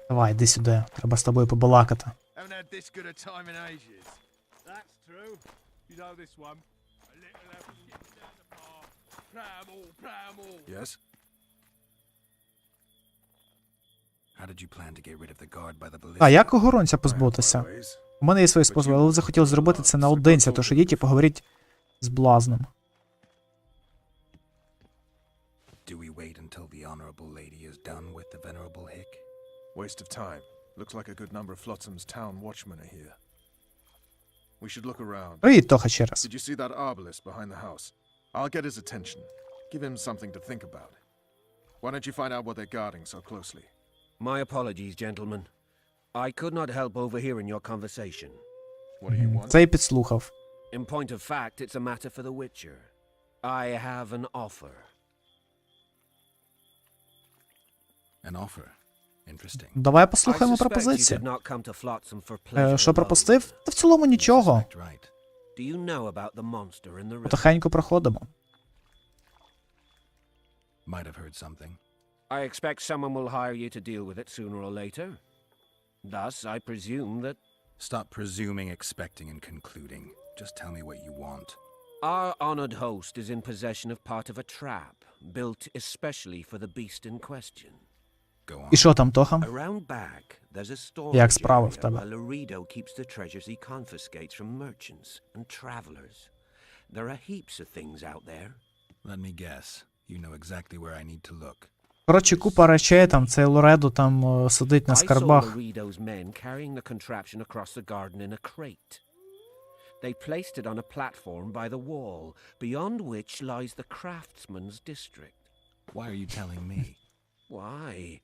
Давай, йди сюди. Треба з тобою побалакати. Haven't had this good a time in ages. That's true. You know this one. A little help skipping down the path. Pramble. Yes? How did you plan to get rid of the guard by the А ballista? як охоронця позбутися? У мене є свої способи, але ви захотіли зробити це наодинці, тож ідіть і поговоріть з блазнем. Do we wait until the honorable lady is done with the venerable hick? Waste of time. Looks like a good number of Flotsam's town watchmen are here. We should look around. Привіт, Тоха, ще раз. Did you see that arbalist behind the house? I'll get his attention. Give him something to think about. Why don't you find out what they're guarding so closely? My apologies, gentlemen. I could not help overhearing your conversation. What do you want? Це і підслухав. In point of fact, it's a matter for the Witcher. I have an offer. An offer. Interesting. Давай I послухаємо suspect you пропозицію. did not come to Flotsam for pleasure Що alone. пропустив? Та в цілому нічого. Right. Do you know about the monster in the river? Потихеньку проходимо. Might have heard something. I expect someone will hire you to deal with it sooner or later. Thus, I presume that Stop presuming, expecting, and concluding. Just tell me what you want. our honored host is in possession of part of a trap, built especially for the beast in question. Go on. І що там, Тоха? Around back, there's a storage Як справи в area тебе? where Laredo keeps the treasures he confiscates from merchants and travelers. There are heaps of things out there. Let me guess. You know exactly where I need to look. Коротше, купа речей, там цей Лоредо там сидить на I saw скарбах. Laredo's men carrying the contraption across the garden in a crate. They placed it on a platform by the wall, beyond which lies the craftsman's district. Why are you telling me? Why?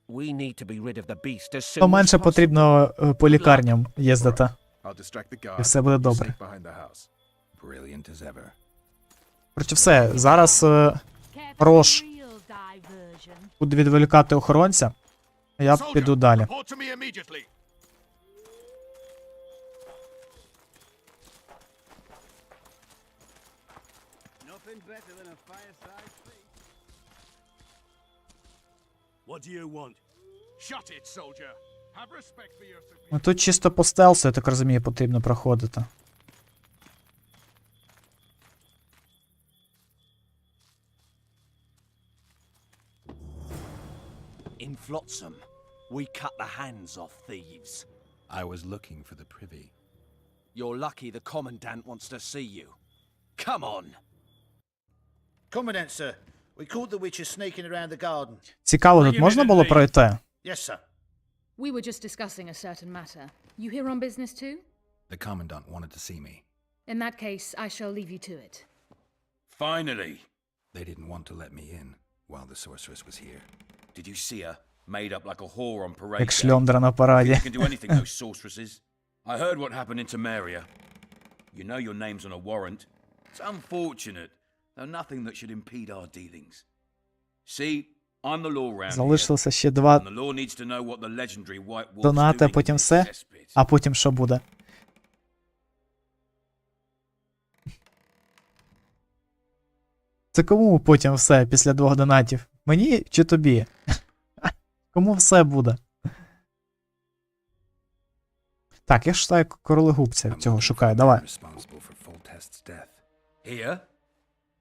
We need to be rid of the beast as soon as Поменше possible. потрібно по лікарням їздити. I'll distract the guard. І все буде You добре. sneak behind the house. Brilliant as ever. Коротше, все, зараз Рош буде відволікати охоронця, а я піду далі. Report to me immediately. What do you want? Shut it, soldier. Have respect for your superior. Ну тут чисто по стелсу, я так розумію, потрібно проходити. In Flotsam, we cut the hands off thieves. I was looking for the privy. You're lucky the Commandant wants to see you. Come on! Commandant, sir. We caught the witches sneaking around the garden. Цікаво, тут можна було пройти? Yes, sir. We were just discussing a certain matter. You here on business too? The Commandant wanted to see me. In that case, I shall leave you to it. Finally! They didn't want to let me in while the sorceress was here. Did you see her? Made up like a whore on parade Як day. шльондра на параді. You can do anything, those sorceresses. I heard what happened in Temeria. You know your name's on a warrant. It's unfortunate, though nothing that should impede our dealings. See, I'm the law round here, Залишилося ще 2 and the law needs to know what the legendary White Wolf's донати, а doing in потім this все. cesspit. А потім що буде? Це кому потім все після 2 донатів? Мені чи тобі? Кому все буде? Так, я шукаю королегубця цього шукаю, давай. Responsible for Foltest's death. Here?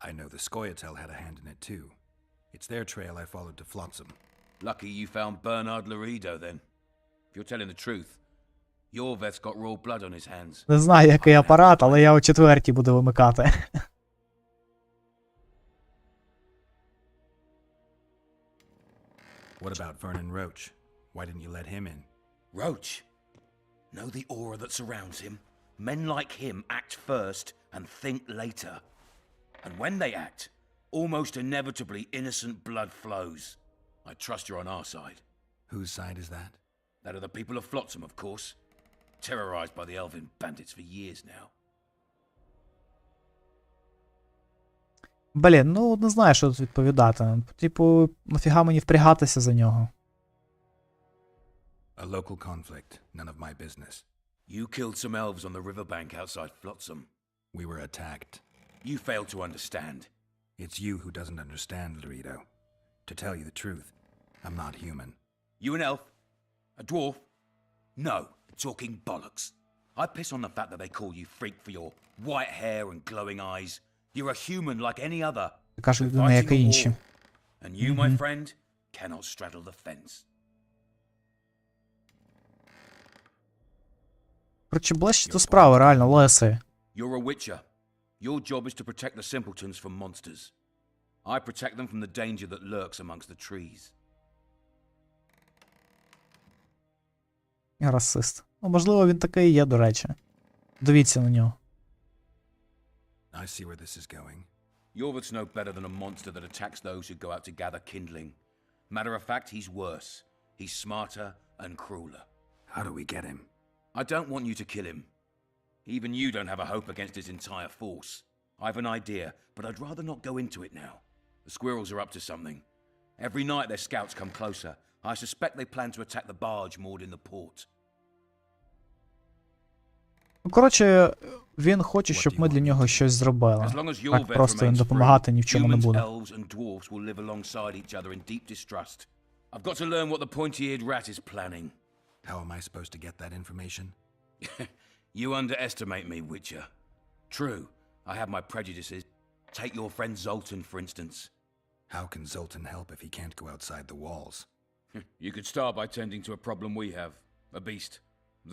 I know the Scoia'tael had a hand in it too. It's their trail I followed to Flotsam. Lucky you found Bernard Laredo then. If you're telling the truth, your vet's got raw blood on his hands. Не знаю, який апарат, але я о 4-й буду вимикати. What about Vernon Roach? Why didn't you let him in? Roach. Know the aura that surrounds him? Men like him act first and think later. And when they act, almost inevitably innocent blood flows. I trust you're on our side. Whose side is that? That of the people of Flotsam, of course. terrorized by the elven bandits for years now. Блін, ну не знаю, що тут відповідати. Типу, нафіга мені впрягатися за нього? A local conflict, none of my business. You killed some elves on the riverbank outside Flotsam. We were attacked. You failed to understand. It's you who doesn't understand, Dorito. To tell you the truth, I'm not human. You an elf? A dwarf? No, talking bollocks. I piss on the fact that they call you freak for your white hair and glowing eyes. You're a human like any other. Така ж людина, як і інші. And you, my friend, cannot straddle the fence. Коротше, ближче до справи, реально, леси. You're a witcher. Your job is to protect the simpletons from monsters. I protect them from the danger that lurks amongst the trees. Расист. Ну, можливо, він такий і є, до речі. Дивіться на нього. I see where this is going. Yorvit's no better than a monster that attacks those who go out to gather kindling. Matter of fact, he's worse. He's smarter and crueler. How do we get him? I don't want you to kill him. Even you don't have a hope against his entire force. I've an idea, but I'd rather not go into it now. The squirrels are up to something. Every night their scouts come closer. I suspect they plan to attack the barge moored in the port. Ну, коротше, він хоче, щоб ми для нього щось зробили. Так просто він допомагати ні в чому не буде. I've got to learn what the pointy-eared rat is planning. How am I supposed to get that information? You underestimate me, Witcher. True, I have my prejudices. Take your friend Zoltan, for instance. How can Zoltan help if he can't go outside the walls? You could start by tending to a problem we have. A beast.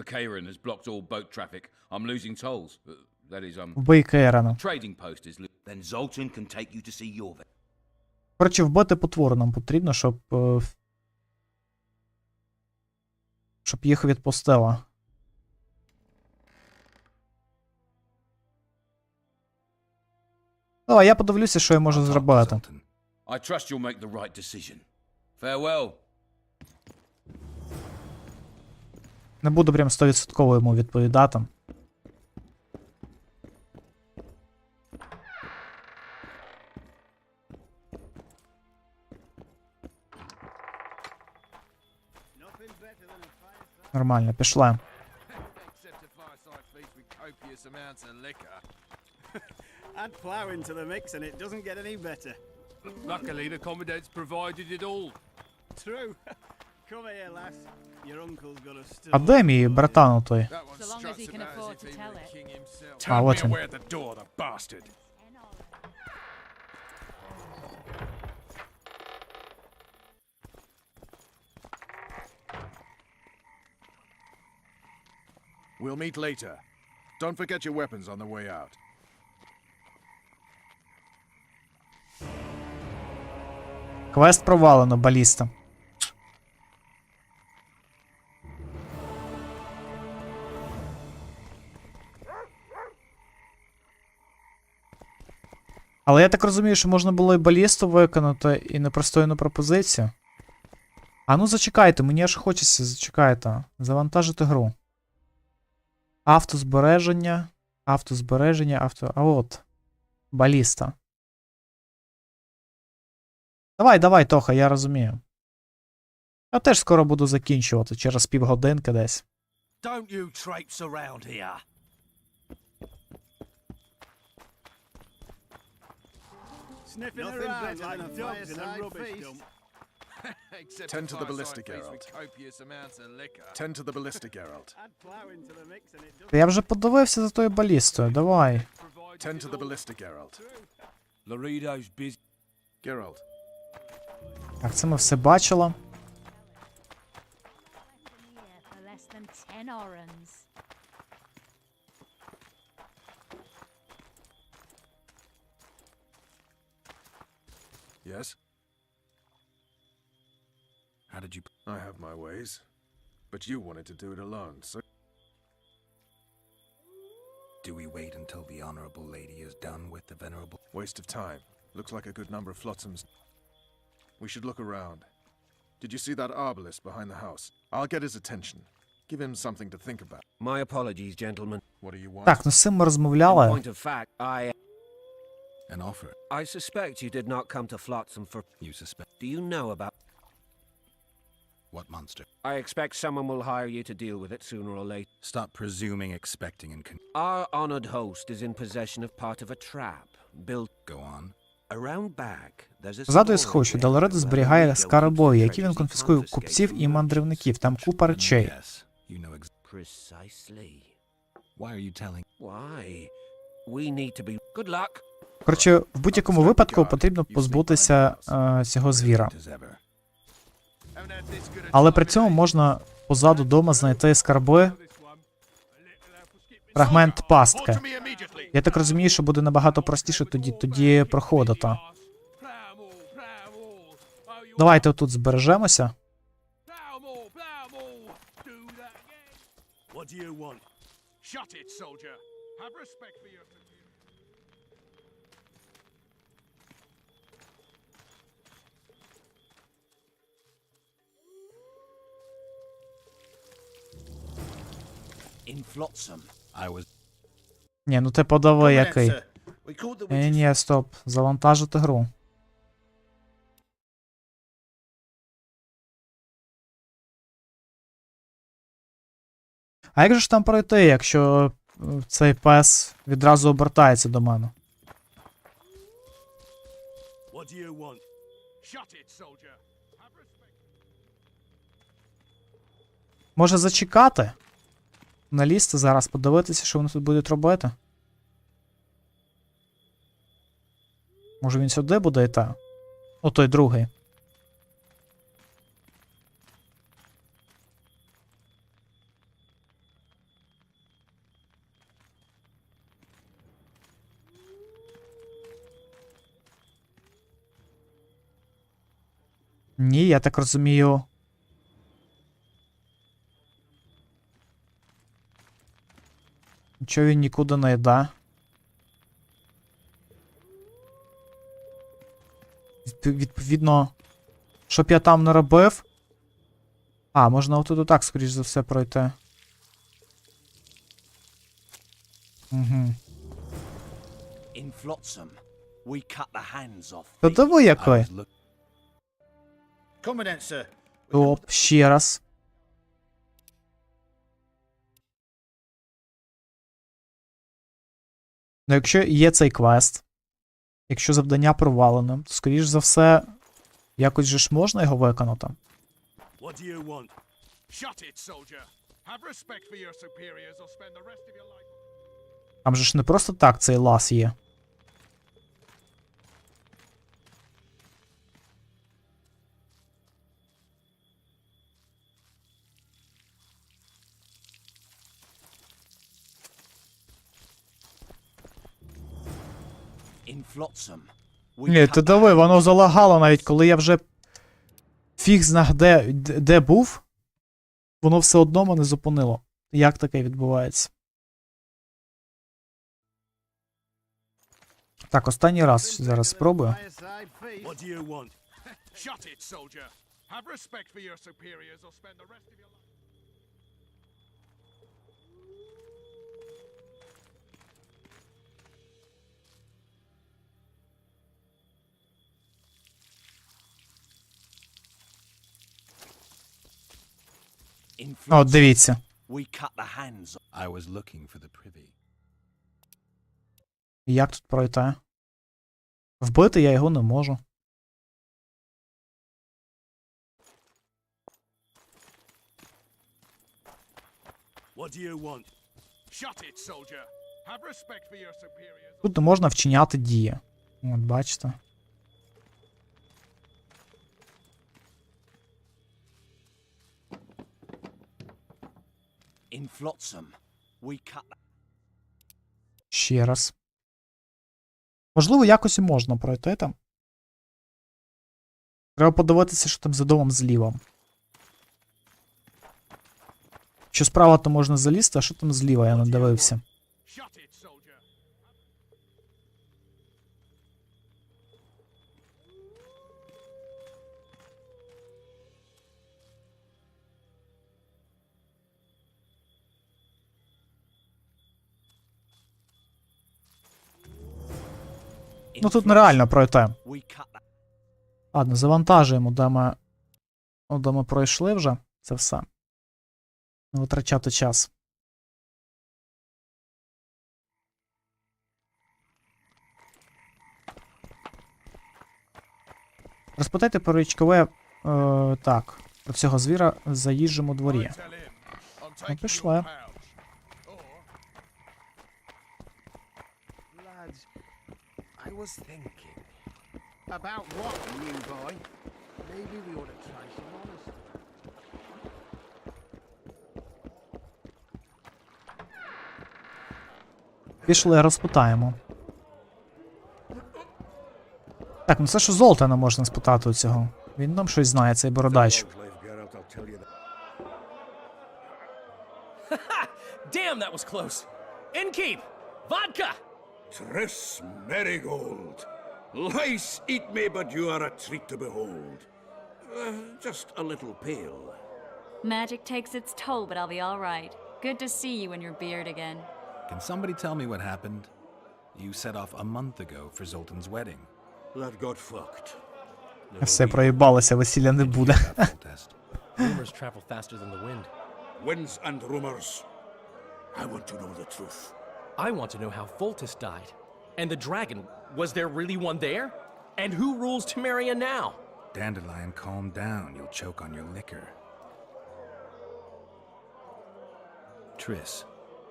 The Kairan has blocked all boat traffic. I'm losing tolls. That is, Вбий Кейрана. Trading post is... Then Zoltan can take you to see Yorvik. Коротше, вбити потвору нам потрібно, щоб їх відпустило. Давай, я подивлюся, що я можу зробити. I trust you'll make the right decision. Farewell. Не буду прям 100% йому відповідати. Нормально, пішла. Add plough into the mix and it doesn't get any better. Luckily, the commandant's provided it all. True. Come here, lass. Your uncle's got a stool. А де мій братан той? So long as he can afford to tell it. А, вот він. Away at the door, the bastard. We'll meet later. Don't forget your weapons on the way out. Квест провалено, баліста. Але я так розумію, що можна було і балісту виконати, і непристойну пропозицію. А ну зачекайте, мені аж хочеться, зачекайте. Завантажити гру. Автозбереження. А от. Баліста. Давай, Тоха, я розумію. Я теж скоро буду закінчувати, через півгодинки десь. Don't you traipse around here. Sniffing around like dogs in a rubbish dump. Tend to the ballista, Geralt. Tend to the ballista, Geralt. Add plough into the mix and it doesn't... Я вже подивився за тою балістою, давай. Tend to the ballista, Geralt. Laredo's busy. Geralt. Так, це ми все бачили. For less than 10 orans. Yes? How did you... I have my ways. But you wanted to do it alone, so... Do we wait until the honorable lady is done with the venerable... Waste of time. Looks like a good number of flotsams. We should look around. Did you see that arbalist behind the house? I'll get his attention. Give him something to think about. My apologies, gentlemen. What do you want? Так, ну з цим ми In розмовляли. point of fact, An offer. I suspect you did not come to Flotsam for... You suspect Do you know about... what monster? I expect someone will hire you to deal with it sooner or later. Stop presuming, expecting, and Our honored host is in possession of part of a trap built... Go on. Around back, there's a... Позаду є сховище, де Лоредо зберігає скарби, які він конфіскує у купців і мандрівників. Там купа речей. Yes, you know Precisely. Why are you telling? Why? We need to be... Good luck! Коротше, в будь-якому випадку потрібно позбутися цього звіра. Але при цьому можна позаду дома знайти скарби. Фрагмент пастки. Я так розумію, що буде набагато простіше тоді проходити. Давайте отут збережемося. What do you want? Shut it, soldier. Have respect for your... In Flotsam. I was. Ні, ну ти подиви який. Ні, стоп. Завантажити гру. А як же ж там пройти, якщо цей пес відразу обертається до мене? What do you want? Shut it, soldier. Have respect. Може зачекати? Налізти зараз, подивитися, що вони тут будуть робити? Може він сюди буде йти? О, той другий. Ні, я так розумію. Нічого він нікуди не йде. Відповідно, щоб я там не робив. А, можна отут так, скоріш за все, пройти. Угу. In Flotsam, we cut the hands off. Та диви який. Commandant, sir. Оп, ще раз. Ну, якщо є цей квест, якщо завдання провалене, то, скоріш за все, якось же ж можна його виконати. What do you want? Shut it, soldier. Have respect for your superiors or spend the rest of your life... Там же ж не просто так цей лаз є. In Flotsam, Ні, ти диви, воно залагало навіть, коли я вже фіг знах де був, воно все одно мене зупинило. Як таке відбувається? Так, останній раз зараз спробую. What do you want? Shut it, soldier. Have respect for your superiors or spend the rest of your life... In О, дивіться. we cut the hands off. I was looking for the privy. Як тут пройти? Вбити я його не можу. What do you want? Shut it, soldier. Have respect for your superiors. Тут не можна вчиняти дії. От, бачите. In Flotsam, we cut the... Ще раз. Можливо, якось і можна пройти там. Треба подивитися, що там за домом зліва. Що справа, то можна залізти, а що там зліва, я не дивився. Shut it, soldier. Ну тут нереально пройти. Ладно, завантажуємо, де ми пройшли вже. Це все. Не витрачати час. Розпитайте про річкове, так, про цього звіра в заїжджому дворі. Ну, пішли. I was thinking. About what, new boy? Maybe we ought to try some honesty. Пішли, розпитаємо. Так, ну це ж у Золтана можна спитати у цього. Він нам щось знає, цей бородач. Damn, that was close. Innkeep! Vodka! Triss Marigold. Lice eat me, but you are a treat to behold. Just a little pale. Magic takes its toll, but I'll be all right. Good to see you in your beard again. Can somebody tell me what happened? You set off a month ago for Zoltan's wedding. That got fucked. Все проїбалося, весілля не буде. Rumors travel faster than the wind. Winds and rumors. I want to know the truth. I want to know how Foltest died. And the dragon, was there really one there? And who rules Temeria now? Dandelion, calm down. You'll choke on your liquor. Triss,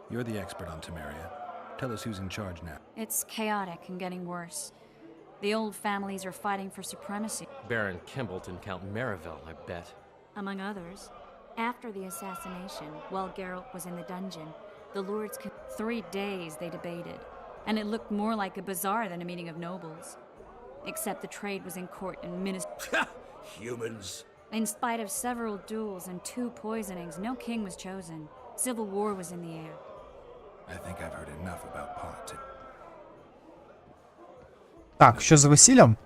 you're the expert on Temeria. Tell us who's in charge now. It's chaotic and getting worse. The old families are fighting for supremacy. Baron Kimbolt and Count Marivelle, I bet. Among others. After the assassination, while Geralt was in the dungeon, the lords 3 days they debated, and it looked more like a bazaar than a meeting of nobles. Except the trade was in court and Humans. In spite of several duels and 2 poisonings, no king was chosen. Civil war was in the air. I think I've heard enough about politics. Так, що з весіллям?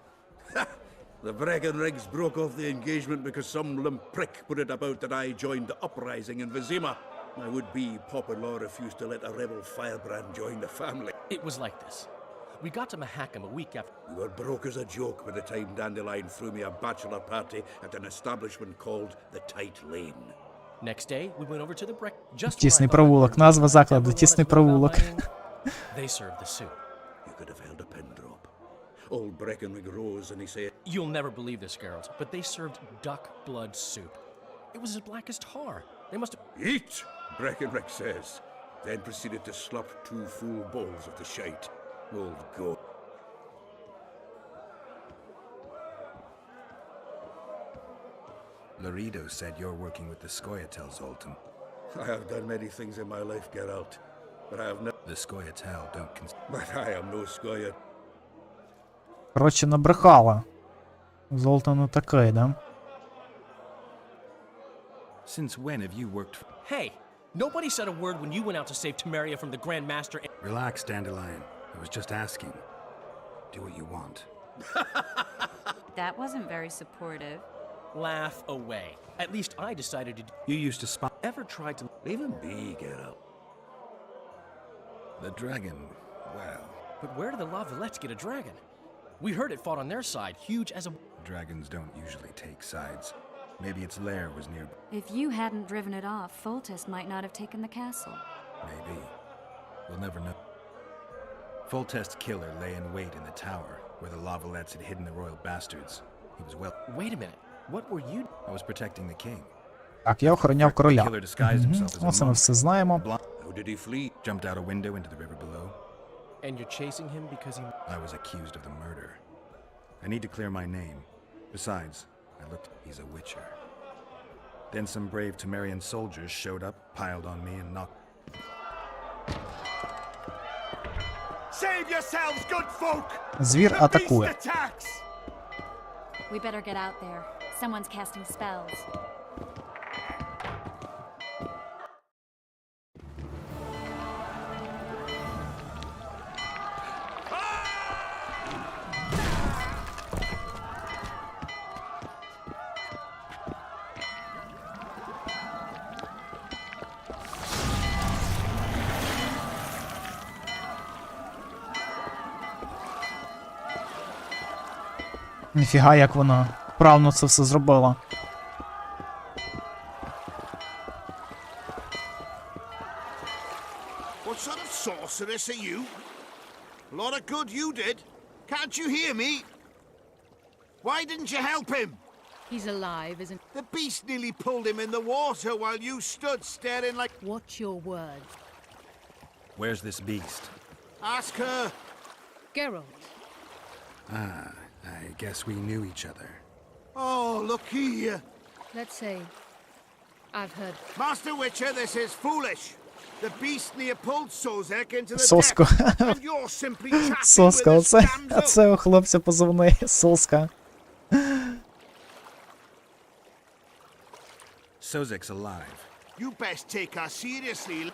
The Breckenrigs broke off the engagement because some limp prick put it about that I joined the uprising in Vizima. My would-be Popper-law refused to let a rebel firebrand join the family. It was like this. We got to Mahakam a week after. We were broke as a joke by the time Dandelion threw me a bachelor party at an establishment called the Tight Lane. Next day, we went over to the Breck. Just Тісний провулок. Назва закладу. Тісний провулок. They served the soup. You could have held a pin drop. Old Breckenrig rose and he said, You'll never believe this, Geralt, but they served duck blood soup. It was as black as tar. They must have... Eat, Breckenrig says, then proceeded to slurp 2 full bowls of the shite. Old goat. Laredo said you're working with the Scoia'tael, Zoltan. I have done many things in my life, Geralt, but I have no... The Scoia'tael don't But I am no Scoia. Коротше, набрехала. Золтану такий, да? Since when have you worked for... Hey, nobody said a word when you went out to save Temeria from the Grand Master. Relax, Dandelion. I was just asking. Do what you want. That wasn't very supportive. Laugh away. At least I decided to... You used to spy... Ever tried to... Leave him be, Geralt. The dragon, well... But where did the Lavalettes get a dragon? We heard it fought on their side, huge as a... Dragons don't usually take sides. Maybe its lair was nearby. If you hadn't driven it off, Foltest might not have taken the castle. Maybe. We'll never know. Foltest's killer lay in wait in the tower, where the Lavalettes had hidden the royal bastards. He was well... Wait a minute. What were you... I was protecting the king. Так, я охороняв короля. The killer disguised himself as a Оце ми monk. все знаємо. How did he flee? Jumped out a window into the river below. And you're chasing him because he... I was accused of the murder. I need to clear my name. Besides, I looked... He's a witcher. Then some brave Temerian soldiers showed up, piled on me, and knocked... Save yourselves, good folk! Звір атакує. We better get out there. Someone's casting spells. Ніфіга, як вона вправно це все зробила. What sort of sorceress are you? A lot of good you did. Can't you hear me? Why didn't you help him? He's alive, isn't... The beast nearly pulled him in the water while you stood staring like... Watch your words. Where's this beast? Ask her. Geralt. Ah, I guess we knew each other. Oh, look here. Let's say I've heard... Master Witcher, this is foolish. The beast near pulled Sozek into the Соска. depths, and you're simply chatting Соска, with оце, a damsel. оце у хлопця позивний. Соска. Sozek's alive. You best take her seriously.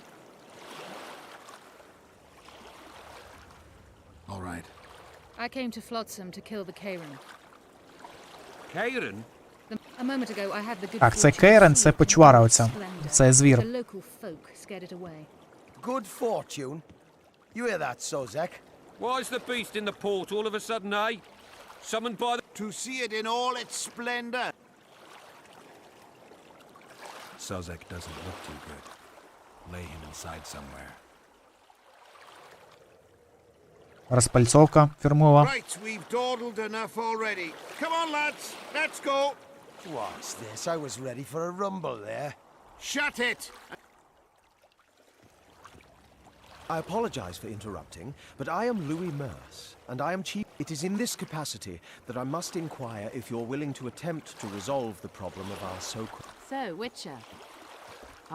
All right. I came to Flotsam to kill the Karen. Karen? A moment ago I had the good Так, це fortune to Кейрен, see це it почвара in оця. splendor. Це звір. The local folk scared it away. Good fortune? You hear that, Sozek? Why's the beast in the port all of a sudden, eh? Summoned by the... To see it in all its splendor. Sozek doesn't look too good. Lay him inside somewhere. Розпальцовка фірмова. Right, we've dawdled enough already. Come on, lads, let's go. What's this? I was ready for a rumble there. Shut it. I apologize for interrupting, but I am Louis Merce, and I am chief. It is in this capacity that I must inquire if you're willing to attempt to resolve the problem of our so-called... So, Witcher,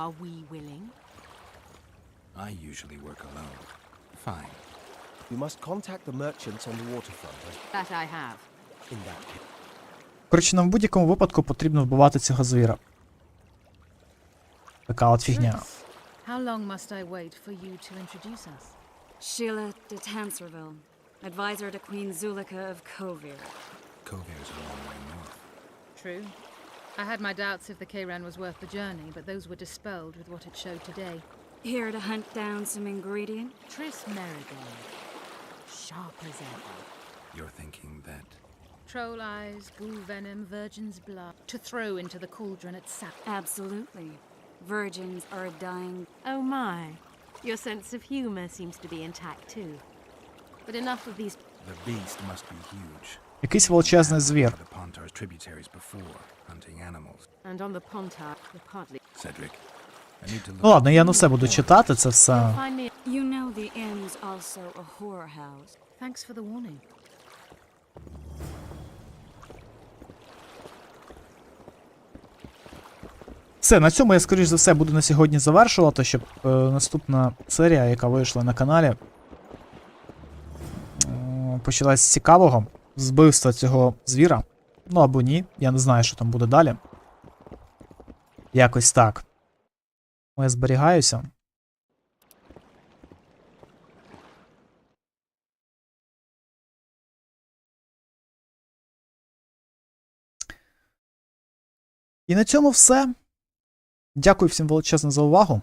are we willing? I usually work alone. Fine. You must contact the merchants on the waterfront. That I have. In that case. Коротше, нам в будь-якому випадку потрібно вбивати цього звіра. Така от фігня. How long must I wait for you to introduce us? Sheila de Tanserville, advisor to Queen Zulika of Kovir. Kovir's a long way north. True. I had my doubts if the Kayran was worth the journey, but those were dispelled with what it showed today. Here to hunt down some ingredient? Tris Merigold. Sharp as ever. You're thinking that... Troll eyes, ghoul venom, virgin's blood. To throw into the cauldron at sap. Absolutely. Virgins are dying. Oh my. Your sense of humor seems to be intact too. But enough of these... The beast must be huge. Якийсь величезний звір. The Pontar's tributaries before, hunting animals. And on the Pontar, you're partly... Cedric, I need to look... Ну ладно, я не все буду читати, це все. Find me... You know the inn's also a whore house. Thanks for the warning. Все, на цьому я, скоріш за все, буду на сьогодні завершувати, щоб наступна серія, яка вийшла на каналі, почалась з цікавого, з вбивства цього звіра. Ну або ні, я не знаю, що там буде далі. Якось так. Я зберігаюся. І на цьому все. Дякую всім величезно за увагу.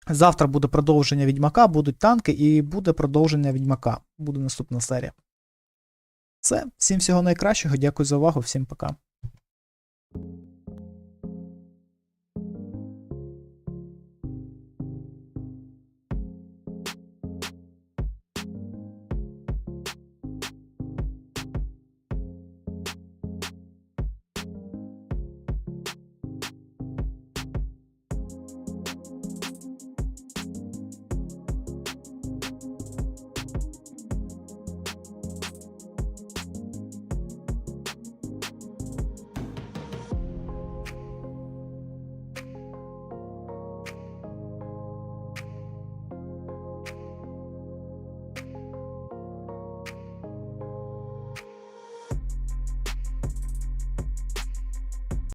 Завтра буде продовження Відьмака, будуть танки і буде продовження Відьмака. Буде наступна серія. Все, всім всього найкращого, дякую за увагу, всім пока.